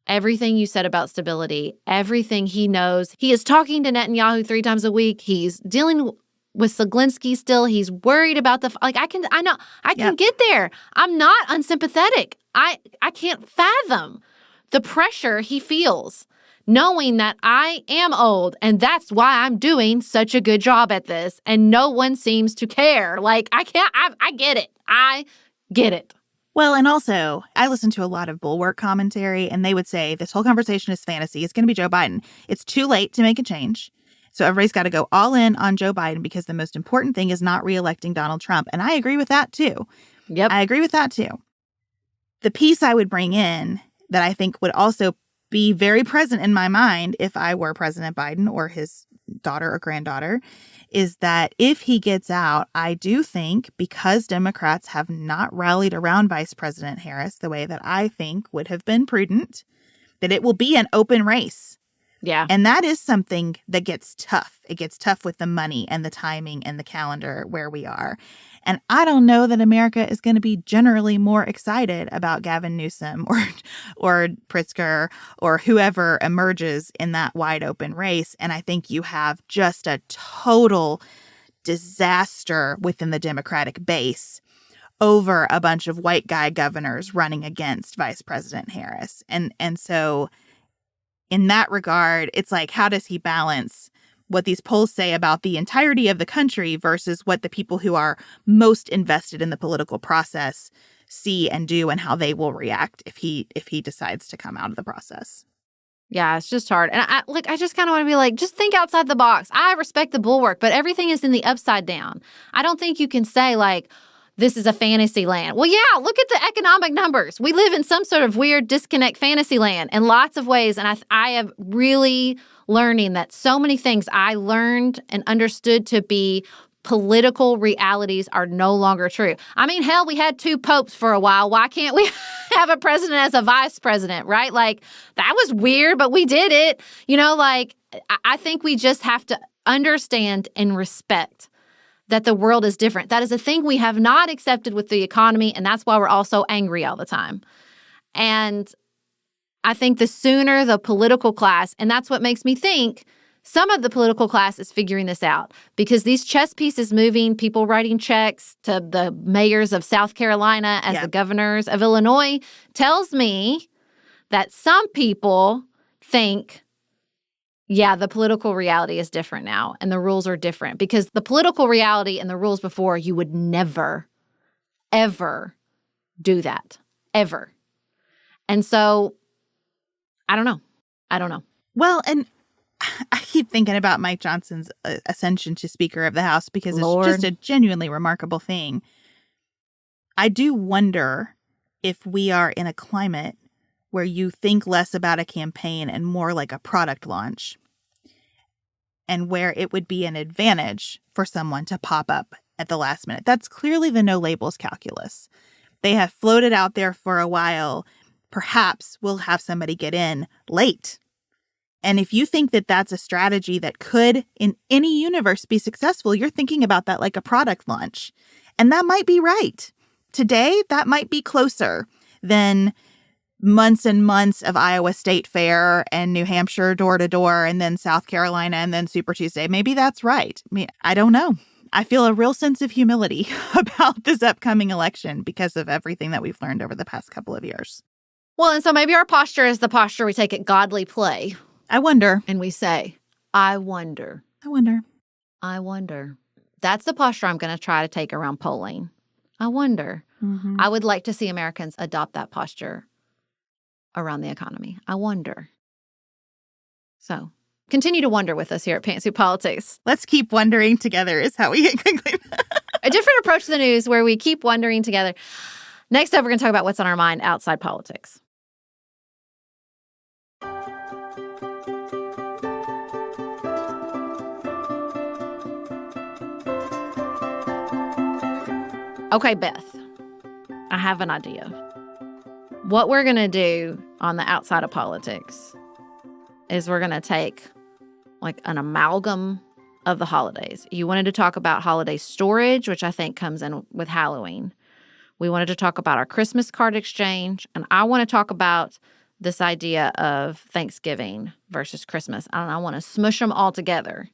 everything you said about stability, everything he knows. He is talking to Netanyahu 3 times a week. He's dealing with Zelensky still. He's worried about I can get there. I'm not unsympathetic. I can't fathom the pressure he feels, knowing that I am old and that's why I'm doing such a good job at this and no one seems to care. I get it. I get it. Well, and also, I listen to a lot of Bulwark commentary, and they would say this whole conversation is fantasy. It's going to be Joe Biden. It's too late to make a change. So everybody's got to go all in on Joe Biden because the most important thing is not reelecting Donald Trump. And I agree with that, too. Yep. I agree with that, too. The piece I would bring in that I think would also be very present in my mind if I were President Biden or his daughter or granddaughter is that if he gets out, I do think because Democrats have not rallied around Vice President Harris the way that I think would have been prudent, that it will be an open race. Yeah. And that is something that gets tough. It gets tough with the money and the timing and the calendar where we are. And I don't know that America is going to be generally more excited about Gavin Newsom or Pritzker or whoever emerges in that wide open race. And I think you have just a total disaster within the Democratic base over a bunch of white guy governors running against Vice President Harris. And so in that regard, it's like, how does he balance what these polls say about the entirety of the country versus what the people who are most invested in the political process see and do and how they will react if he decides to come out of the process? Yeah, it's just hard. And I just kind of want to be like, just think outside the box. I respect the Bulwark, but everything is in the upside down. I don't think you can say this is a fantasy land. Well, yeah, look at the economic numbers. We live in some sort of weird disconnect fantasy land in lots of ways. And I am really learning that so many things I learned and understood to be political realities are no longer true. I mean, hell, we had 2 popes for a while. Why can't we have a president as a vice president, right? That was weird, but we did it. I think we just have to understand and respect that the world is different. That is a thing we have not accepted with the economy, and that's why we're all so angry all the time. And I think the sooner the political class, and that's what makes me think some of the political class is figuring this out, because these chess pieces moving, people writing checks to the mayors of South Carolina as the governors of Illinois, tells me that some people think, yeah, the political reality is different now and the rules are different, because the political reality and the rules before, you would never, ever do that, ever. And so I don't know. Well, and I keep thinking about Mike Johnson's ascension to Speaker of the House because it's just a genuinely remarkable thing. I do wonder if we are in a climate where you think less about a campaign and more like a product launch, and where it would be an advantage for someone to pop up at the last minute. That's clearly the no labels calculus. They have floated out there for a while. Perhaps we'll have somebody get in late. And if you think that that's a strategy that could, in any universe, be successful, you're thinking about that like a product launch. And that might be right. Today, that might be closer than months and months of Iowa State Fair and New Hampshire door-to-door and then South Carolina and then Super Tuesday. Maybe that's right. I mean, I don't know. I feel a real sense of humility about this upcoming election because of everything that we've learned over the past couple of years. Well, and so maybe our posture is the posture we take at Godly Play. I wonder. And we say, I wonder. I wonder. I wonder. That's the posture I'm going to try to take around polling. I wonder. Mm-hmm. I would like to see Americans adopt that posture around the economy. I wonder. So continue to wonder with us here at Pantsuit Politics. Let's keep wondering together is how we conclude. A different approach to the news where we keep wondering together. Next up, we're going to talk about what's on our mind outside politics. Okay, Beth, I have an idea. What we're going to do on the outside of politics is we're going to take like an amalgam of the holidays. You wanted to talk about holiday storage, which I think comes in with Halloween. We wanted to talk about our Christmas card exchange, and I want to talk about this idea of Thanksgiving versus Christmas. And I want to smush them all together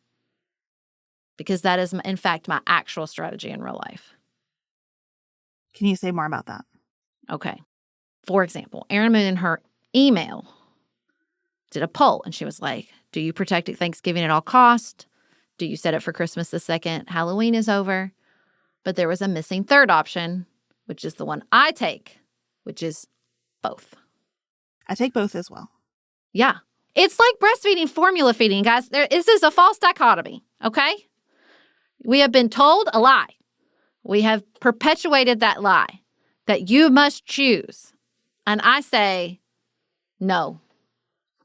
because that is, in fact, my actual strategy in real life. Can you say more about that? Okay. For example, Erin Moon in her email did a poll, and she was like, do you protect Thanksgiving at all costs? Do you set it for Christmas the second Halloween is over? But there was a missing third option, which is the one I take, which is both. I take both as well. Yeah. It's like breastfeeding, formula feeding, guys. This is a false dichotomy, okay? We have been told a lie. We have perpetuated that lie that you must choose. And I say, no.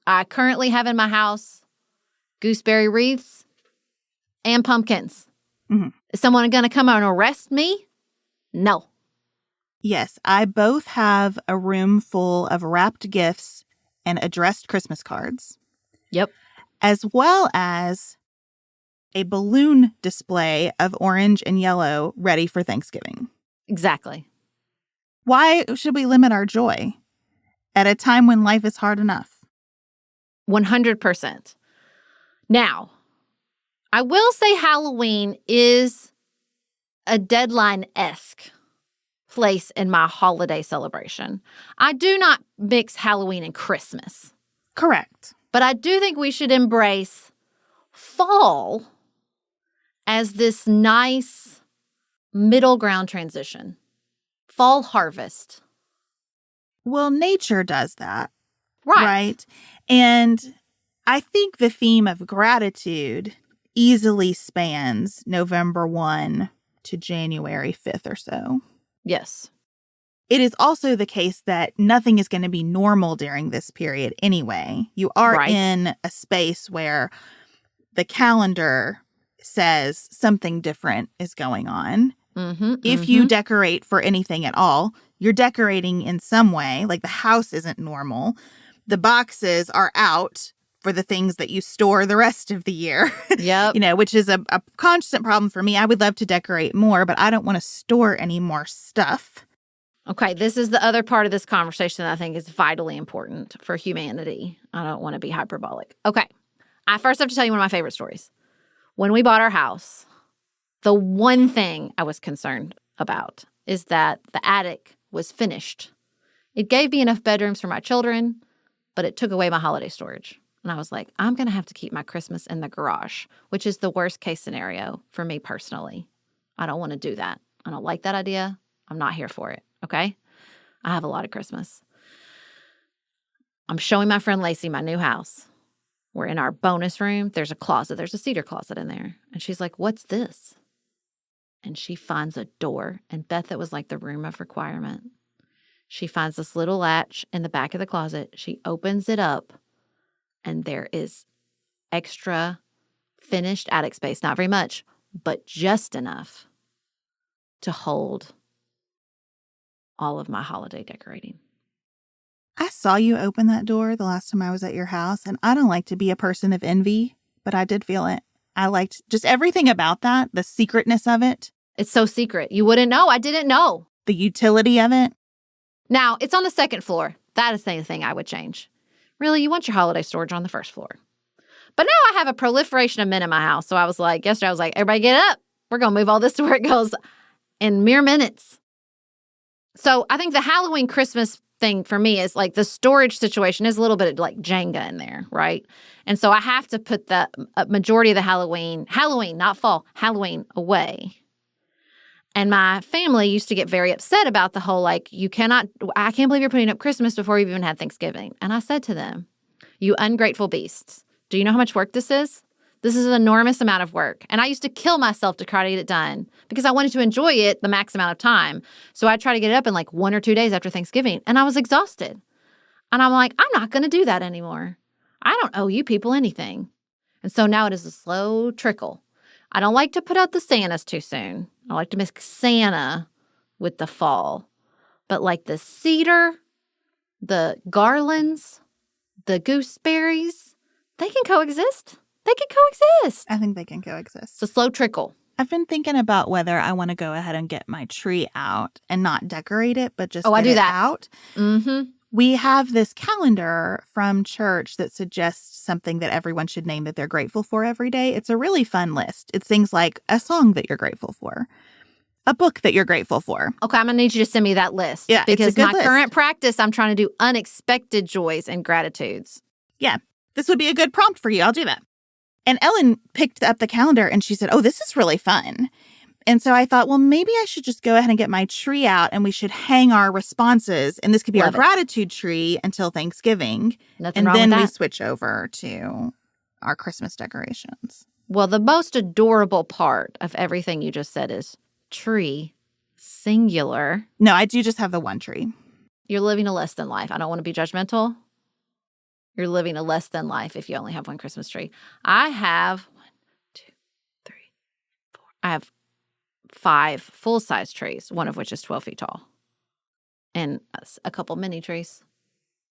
I currently have in my house gooseberry wreaths and pumpkins. Mm-hmm. Is someone going to come and arrest me? No. Yes, I both have a room full of wrapped gifts and addressed Christmas cards. Yep. As well as a balloon display of orange and yellow ready for Thanksgiving. Exactly. Why should we limit our joy at a time when life is hard enough? 100%. Now, I will say Halloween is a deadline-esque place in my holiday celebration. I do not mix Halloween and Christmas. Correct. But I do think we should embrace fall as this nice middle ground transition. Fall harvest. Well, nature does that. Right. And I think the theme of gratitude easily spans November 1 to January 5th or so. Yes. It is also the case that nothing is going to be normal during this period anyway. You are in a space where the calendar says something different is going on. If you decorate for anything at all, you're decorating in some way. Like the house isn't normal. The boxes are out for the things that you store the rest of the year. Yep. Which is a constant problem for me. I would love to decorate more, but I don't want to store any more stuff. Okay, this is the other part of this conversation that I think is vitally important for humanity. I don't want to be hyperbolic. Okay, I first have to tell you one of my favorite stories. When we bought our house, the one thing I was concerned about is that the attic was finished. It gave me enough bedrooms for my children, but it took away my holiday storage. And I was like, I'm going to have to keep my Christmas in the garage, which is the worst case scenario for me personally. I don't want to do that. I don't like that idea. I'm not here for it. Okay? I have a lot of Christmas. I'm showing my friend Lacey my new house. We're in our bonus room. There's a closet. There's a cedar closet in there. And she's like, what's this? And she finds a door. And Beth, it was like the room of requirement. She finds this little latch in the back of the closet. She opens it up. And there is extra finished attic space. Not very much, but just enough to hold all of my holiday decorating. I saw you open that door the last time I was at your house, and I don't like to be a person of envy, but I did feel it. I liked just everything about that, the secretness of it. It's so secret. You wouldn't know. I didn't know. The utility of it. Now, it's on the second floor. That is the thing I would change. Really, you want your holiday storage on the first floor. But now I have a proliferation of men in my house. So yesterday I was like, everybody get up. We're going to move all this to where it goes in mere minutes. So I think the Halloween Christmas thing for me is like the storage situation is a little bit like Jenga in there, right? And so I have to put the majority of the Halloween, not fall, Halloween away. And my family used to get very upset about the whole, like, I can't believe you're putting up Christmas before you've even had Thanksgiving. And I said to them, you ungrateful beasts, Do you know how much work this is? This is an enormous amount of work. And I used to kill myself to try to get it done because I wanted to enjoy it the max amount of time. So I'd try to get it up in like 1 or 2 days after Thanksgiving. And I was exhausted. And I'm like, I'm not going to do that anymore. I don't owe you people anything. And so now it is a slow trickle. I don't like to put out the Santas too soon. I like to mix Santa with the fall. But like the cedar, the garlands, the gooseberries, they can coexist. They can coexist. I think they can coexist. It's a slow trickle. I've been thinking about whether I want to go ahead and get my tree out and not decorate it, but just I do that out. Mm-hmm. We have this calendar from church that suggests something that everyone should name that they're grateful for every day. It's a really fun list. It's things like a song that you're grateful for, a book that you're grateful for. Okay, I'm going to need you to send me that list. Yeah, because it's a good my list. current practice, I'm trying to do unexpected joys and gratitudes. Yeah, this would be a good prompt for you. I'll do that. And Ellen picked up the calendar and she said, oh, this is really fun. And so I thought, well, maybe I should just go ahead and get my tree out and we should hang our responses. And this could be Love our it. gratitude tree until Thanksgiving. Nothing And wrong then with we that. switch over to our Christmas decorations. Well, the most adorable part of everything you just said is tree, singular. No, I do just have the one tree. You're living a less than life. I don't want to be judgmental. You're living a less than life if you only have one Christmas tree. I have 1, 2, 3, 4. I have 5 full-size trees, one of which is 12 feet tall, and a couple mini trees.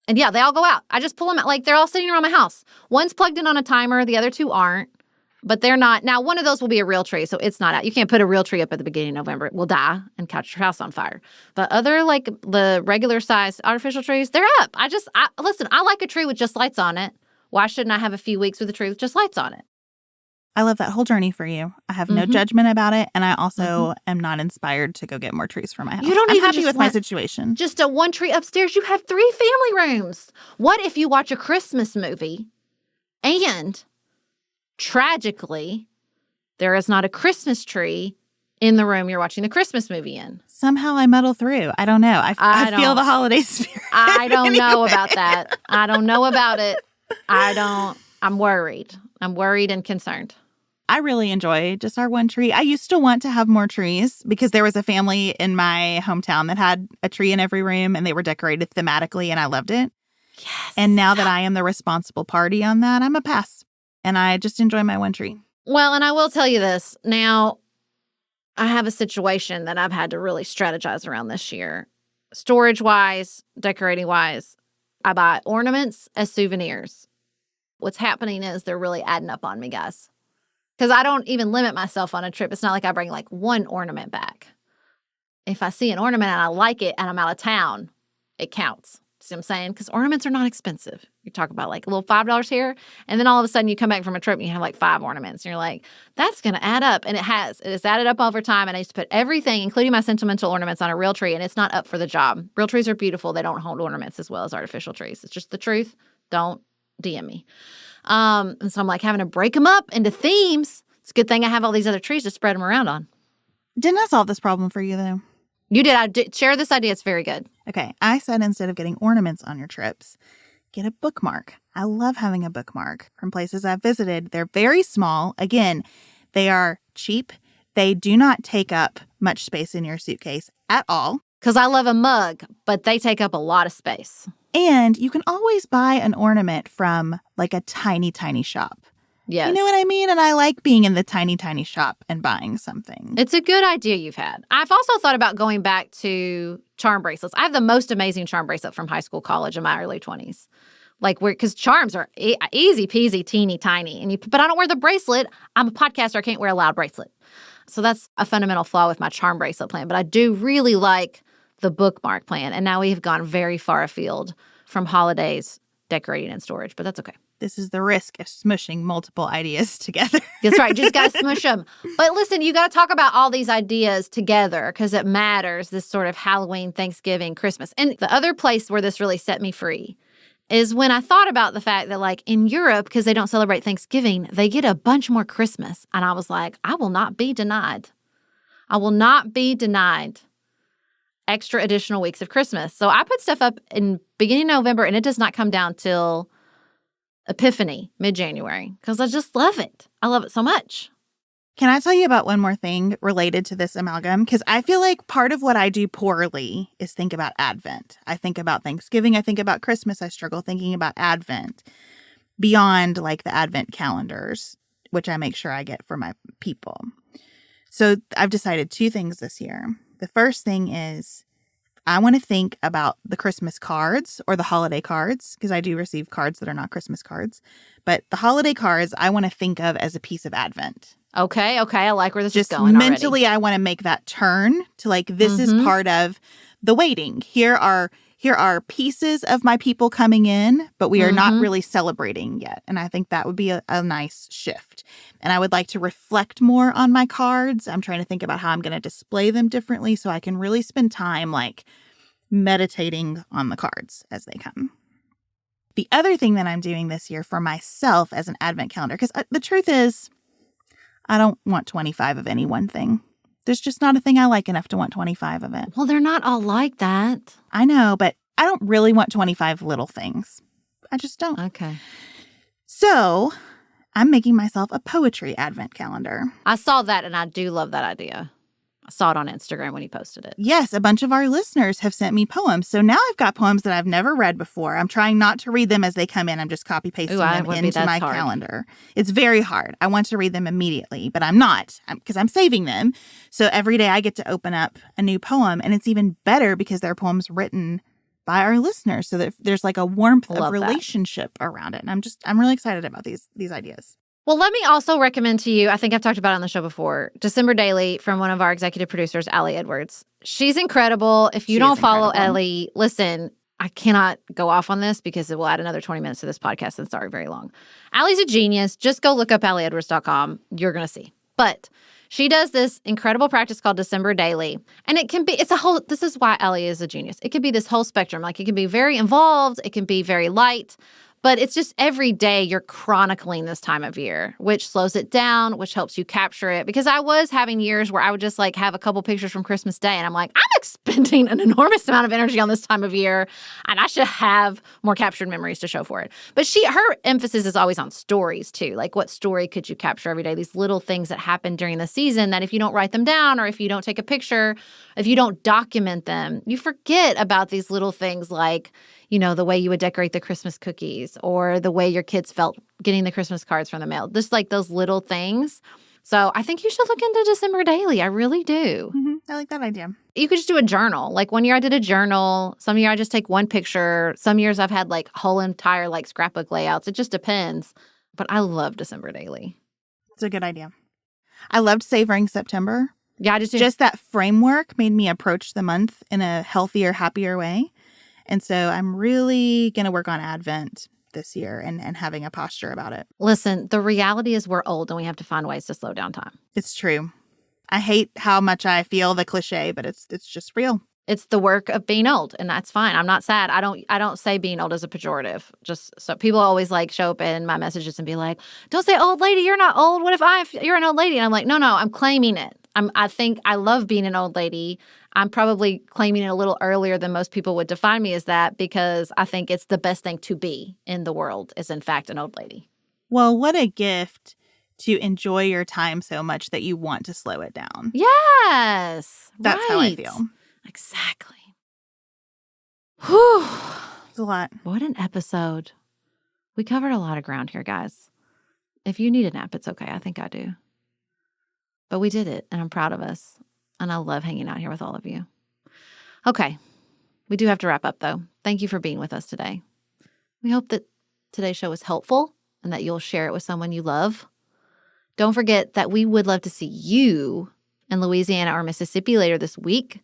And yeah, they all go out. I just pull them out. Like, they're all sitting around my house. One's plugged in on a timer. The other 2 aren't. But they're not. Now, one of those will be a real tree, so it's not out. You can't put a real tree up at the beginning of November. It will die and catch your house on fire. But other, like the regular size artificial trees, they're up. Listen, I like a tree with just lights on it. Why shouldn't I have a few weeks with a tree with just lights on it? I love that whole journey for you. I have no judgment about it. And I also am not inspired to go get more trees for my house. You don't I'm even happy just with my want situation. Just a one tree upstairs. You have 3 family rooms. What if you watch a Christmas movie and tragically there is not a Christmas tree in the room you're watching the Christmas movie in? Somehow I muddle through. I don't know. I feel the holiday spirit. I don't know about that. I don't know about it. I'm worried. I'm worried and concerned. I really enjoy just our one tree. I used to want to have more trees because there was a family in my hometown that had a tree in every room and they were decorated thematically and I loved it. Yes. And now that I am the responsible party on that, I'm a pass. And I just enjoy my one tree. Well, and I will tell you this. Now, I have a situation that I've had to really strategize around this year. Storage-wise, decorating-wise, I buy ornaments as souvenirs. What's happening is they're really adding up on me, guys. Because I don't even limit myself on a trip. It's not like I bring like one ornament back. If I see an ornament and I like it and I'm out of town, it counts. See what I'm saying? Because ornaments are not expensive. You talk about like a little $5 here, and then all of a sudden you come back from a trip and you have like 5 ornaments. And you're like, that's going to add up. And it has. It has added up over time. And I used to put everything, including my sentimental ornaments, on a real tree, and it's not up for the job. Real trees are beautiful. They don't hold ornaments as well as artificial trees. It's just the truth. Don't DM me. And so I'm like having to break them up into themes. It's a good thing I have all these other trees to spread them around on. Didn't I solve this problem for you, though? You did. I did share this idea. It's very good. Okay. I said instead of getting ornaments on your trips, get a bookmark. I love having a bookmark from places I've visited. They're very small. Again, they are cheap. They do not take up much space in your suitcase at all. Because I love a mug, but they take up a lot of space. And you can always buy an ornament from like a tiny, tiny shop. Yes. You know what I mean? And I like being in the tiny, tiny shop and buying something. It's a good idea you've had. I've also thought about going back to charm bracelets. I have the most amazing charm bracelet from high school, college, in my early 20s. Like, because charms are easy peasy, teeny tiny. But I don't wear the bracelet. I'm a podcaster. I can't wear a loud bracelet. So that's a fundamental flaw with my charm bracelet plan. But I do really like the bookmark plan. And now we have gone very far afield from holidays, decorating, and storage. But that's okay. This is the risk of smushing multiple ideas together. That's right. Just got to smush them. But listen, you got to talk about all these ideas together because it matters, this sort of Halloween, Thanksgiving, Christmas. And the other place where this really set me free is when I thought about the fact that, like, in Europe, because they don't celebrate Thanksgiving, they get a bunch more Christmas. And I was like, I will not be denied. I will not be denied extra additional weeks of Christmas. So I put stuff up in beginning of November, and it does not come down till epiphany mid-January because I just love it. I love it so much. Can I tell you about one more thing related to this amalgam? Because I feel like part of what I do poorly is think about Advent. I think about Thanksgiving. I think about Christmas. I struggle thinking about Advent beyond like the Advent calendars, which I make sure I get for my people. So I've decided 2 things this year. The first thing is I want to think about the Christmas cards or the holiday cards, because I do receive cards that are not Christmas cards. But the holiday cards I want to think of as a piece of Advent. Okay. I like where this Just is going mentally, already. I want to make that turn to like, this is part of the waiting. Here are pieces of my people coming in, but we are not really celebrating yet. And I think that would be a nice shift. And I would like to reflect more on my cards. I'm trying to think about how I'm going to display them differently so I can really spend time like meditating on the cards as they come. The other thing that I'm doing this year for myself as an Advent calendar, because the truth is, I don't want 25 of any one thing. There's just not a thing I like enough to want 25 of it. Well, they're not all like that. I know, but I don't really want 25 little things. I just don't. Okay. So I'm making myself a poetry Advent calendar. I saw that and I do love that idea. I saw it on Instagram when he posted it. Yes, a bunch of our listeners have sent me poems. So now I've got poems that I've never read before. I'm trying not to read them as they come in. I'm just copy pasting them into my calendar. It's very hard. I want to read them immediately, but I'm not because I'm saving them. So every day I get to open up a new poem, and it's even better because they're poems written by our listeners. So that there's like a warmth of relationship around it. And I'm really excited about these ideas. Well, let me also recommend to you, I think I've talked about it on the show before, December Daily from one of our executive producers, Allie Edwards. She's incredible. If you don't follow Ellie, listen, I cannot go off on this because it will add another 20 minutes to this podcast and it's already very long. Allie's a genius. Just go look up allieedwards.com. You're going to see. But she does this incredible practice called December Daily. And this is why Ellie is a genius. It can be this whole spectrum. Like it can be very involved. It can be very light. But it's just every day you're chronicling this time of year, which slows it down, which helps you capture it. Because I was having years where I would just like have a couple pictures from Christmas Day and I'm like, I'm expending an enormous amount of energy on this time of year and I should have more captured memories to show for it. But her emphasis is always on stories too. Like what story could you capture every day? These little things that happen during the season that if you don't write them down or if you don't take a picture, if you don't document them, you forget about these little things like, you know, the way you would decorate the Christmas cookies or the way your kids felt getting the Christmas cards from the mail. Just like those little things. So I think you should look into December Daily. I really do. I like that idea. You could just do a journal. Like one year I did a journal. Some year I just take one picture. Some years I've had like whole entire like scrapbook layouts. It just depends. But I love December Daily. It's a good idea. I loved Savoring September. Yeah, I just do. Just that framework made me approach the month in a healthier, happier way. And so I'm really going to work on Advent this year and having a posture about it. Listen, the reality is we're old and we have to find ways to slow down time. It's true. I hate how much I feel the cliche, but it's just real. It's the work of being old, and that's fine. I'm not sad. I don't say being old as a pejorative. Just so people always like show up in my messages and be like, "Don't say old lady. You're not old. What if you're an old lady?" And I'm like, no, I'm claiming it. I think I love being an old lady. I'm probably claiming it a little earlier than most people would define me as that because I think it's the best thing to be in the world is, in fact, an old lady. Well, what a gift to enjoy your time so much that you want to slow it down. Yes. That's right. how I feel. Exactly. Whew. It's a lot. What an episode. We covered a lot of ground here, guys. If you need a nap, it's okay. I think I do. But we did it, and I'm proud of us. And I love hanging out here with all of you. Okay. We do have to wrap up, though. Thank you for being with us today. We hope that today's show was helpful and that you'll share it with someone you love. Don't forget that we would love to see you in Louisiana or Mississippi later this week.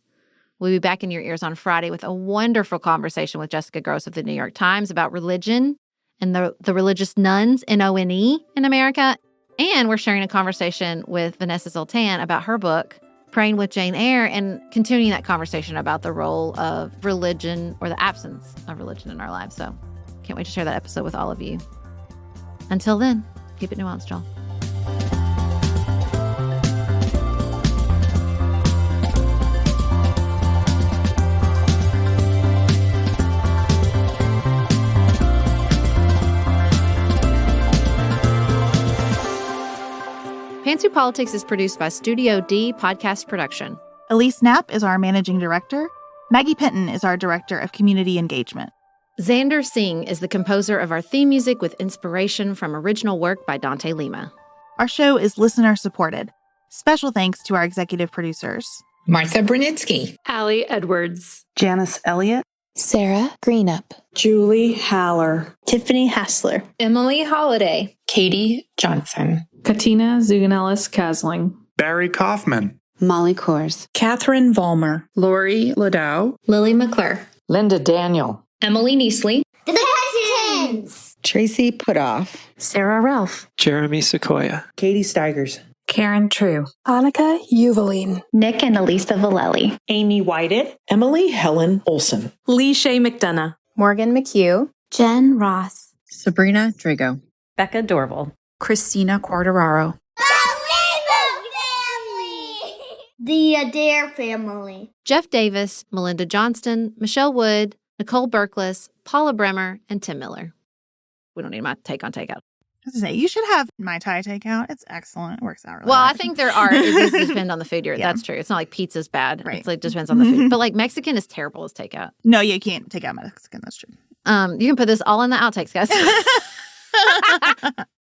We'll be back in your ears on Friday with a wonderful conversation with Jessica Gross of the New York Times about religion and the religious nuns, N-O-N-E, in America. And we're sharing a conversation with Vanessa Zoltan about her book, Praying with Jane Eyre, and continuing that conversation about the role of religion or the absence of religion in our lives. So can't wait to share that episode with all of you. Until then, keep it nuanced, y'all. Pantsuit Politics is produced by Studio D Podcast Production. Elise Knapp is our managing director. Maggie Penton is our director of community engagement. Xander Singh is the composer of our theme music with inspiration from original work by Dante Lima. Our show is listener-supported. Special thanks to our executive producers. Martha Brunitsky. Allie Edwards. Janice Elliott. Sarah Greenup. Julie Haller. Tiffany Hassler. Emily Holiday. Katie Johnson. Katina Zuganellis-Kasling. Barry Kaufman. Molly Kors. Catherine Vollmer. Lori Ladow. Lily McClure. Linda Daniel. Emily Neasley. The Hutchins. Tracy Putoff. Sarah Ralph. Jeremy Sequoia. Katie Steigers. Karen True. Annika Uvaline. Nick and Elisa Valelli. Amy Whited. Emily Helen Olson. Lee Shea McDonough. Morgan McHugh. Jen Ross. Sabrina Drago. Becca Dorval. Christina Quartararo. The Adair family. Jeff Davis, Melinda Johnston, Michelle Wood, Nicole Berkless, Paula Bremer, and Tim Miller. We don't need my take on takeout. I was gonna say, you should have Mai Tai takeout. It's excellent. It works out really Well, well. I think there are. It does depend on the food. Yeah. That's true. It's not like pizza's bad. Right. It's like depends on the food. But like Mexican is terrible as takeout. No, you can't take out Mexican. That's true. You can put this all in the outtakes, guys.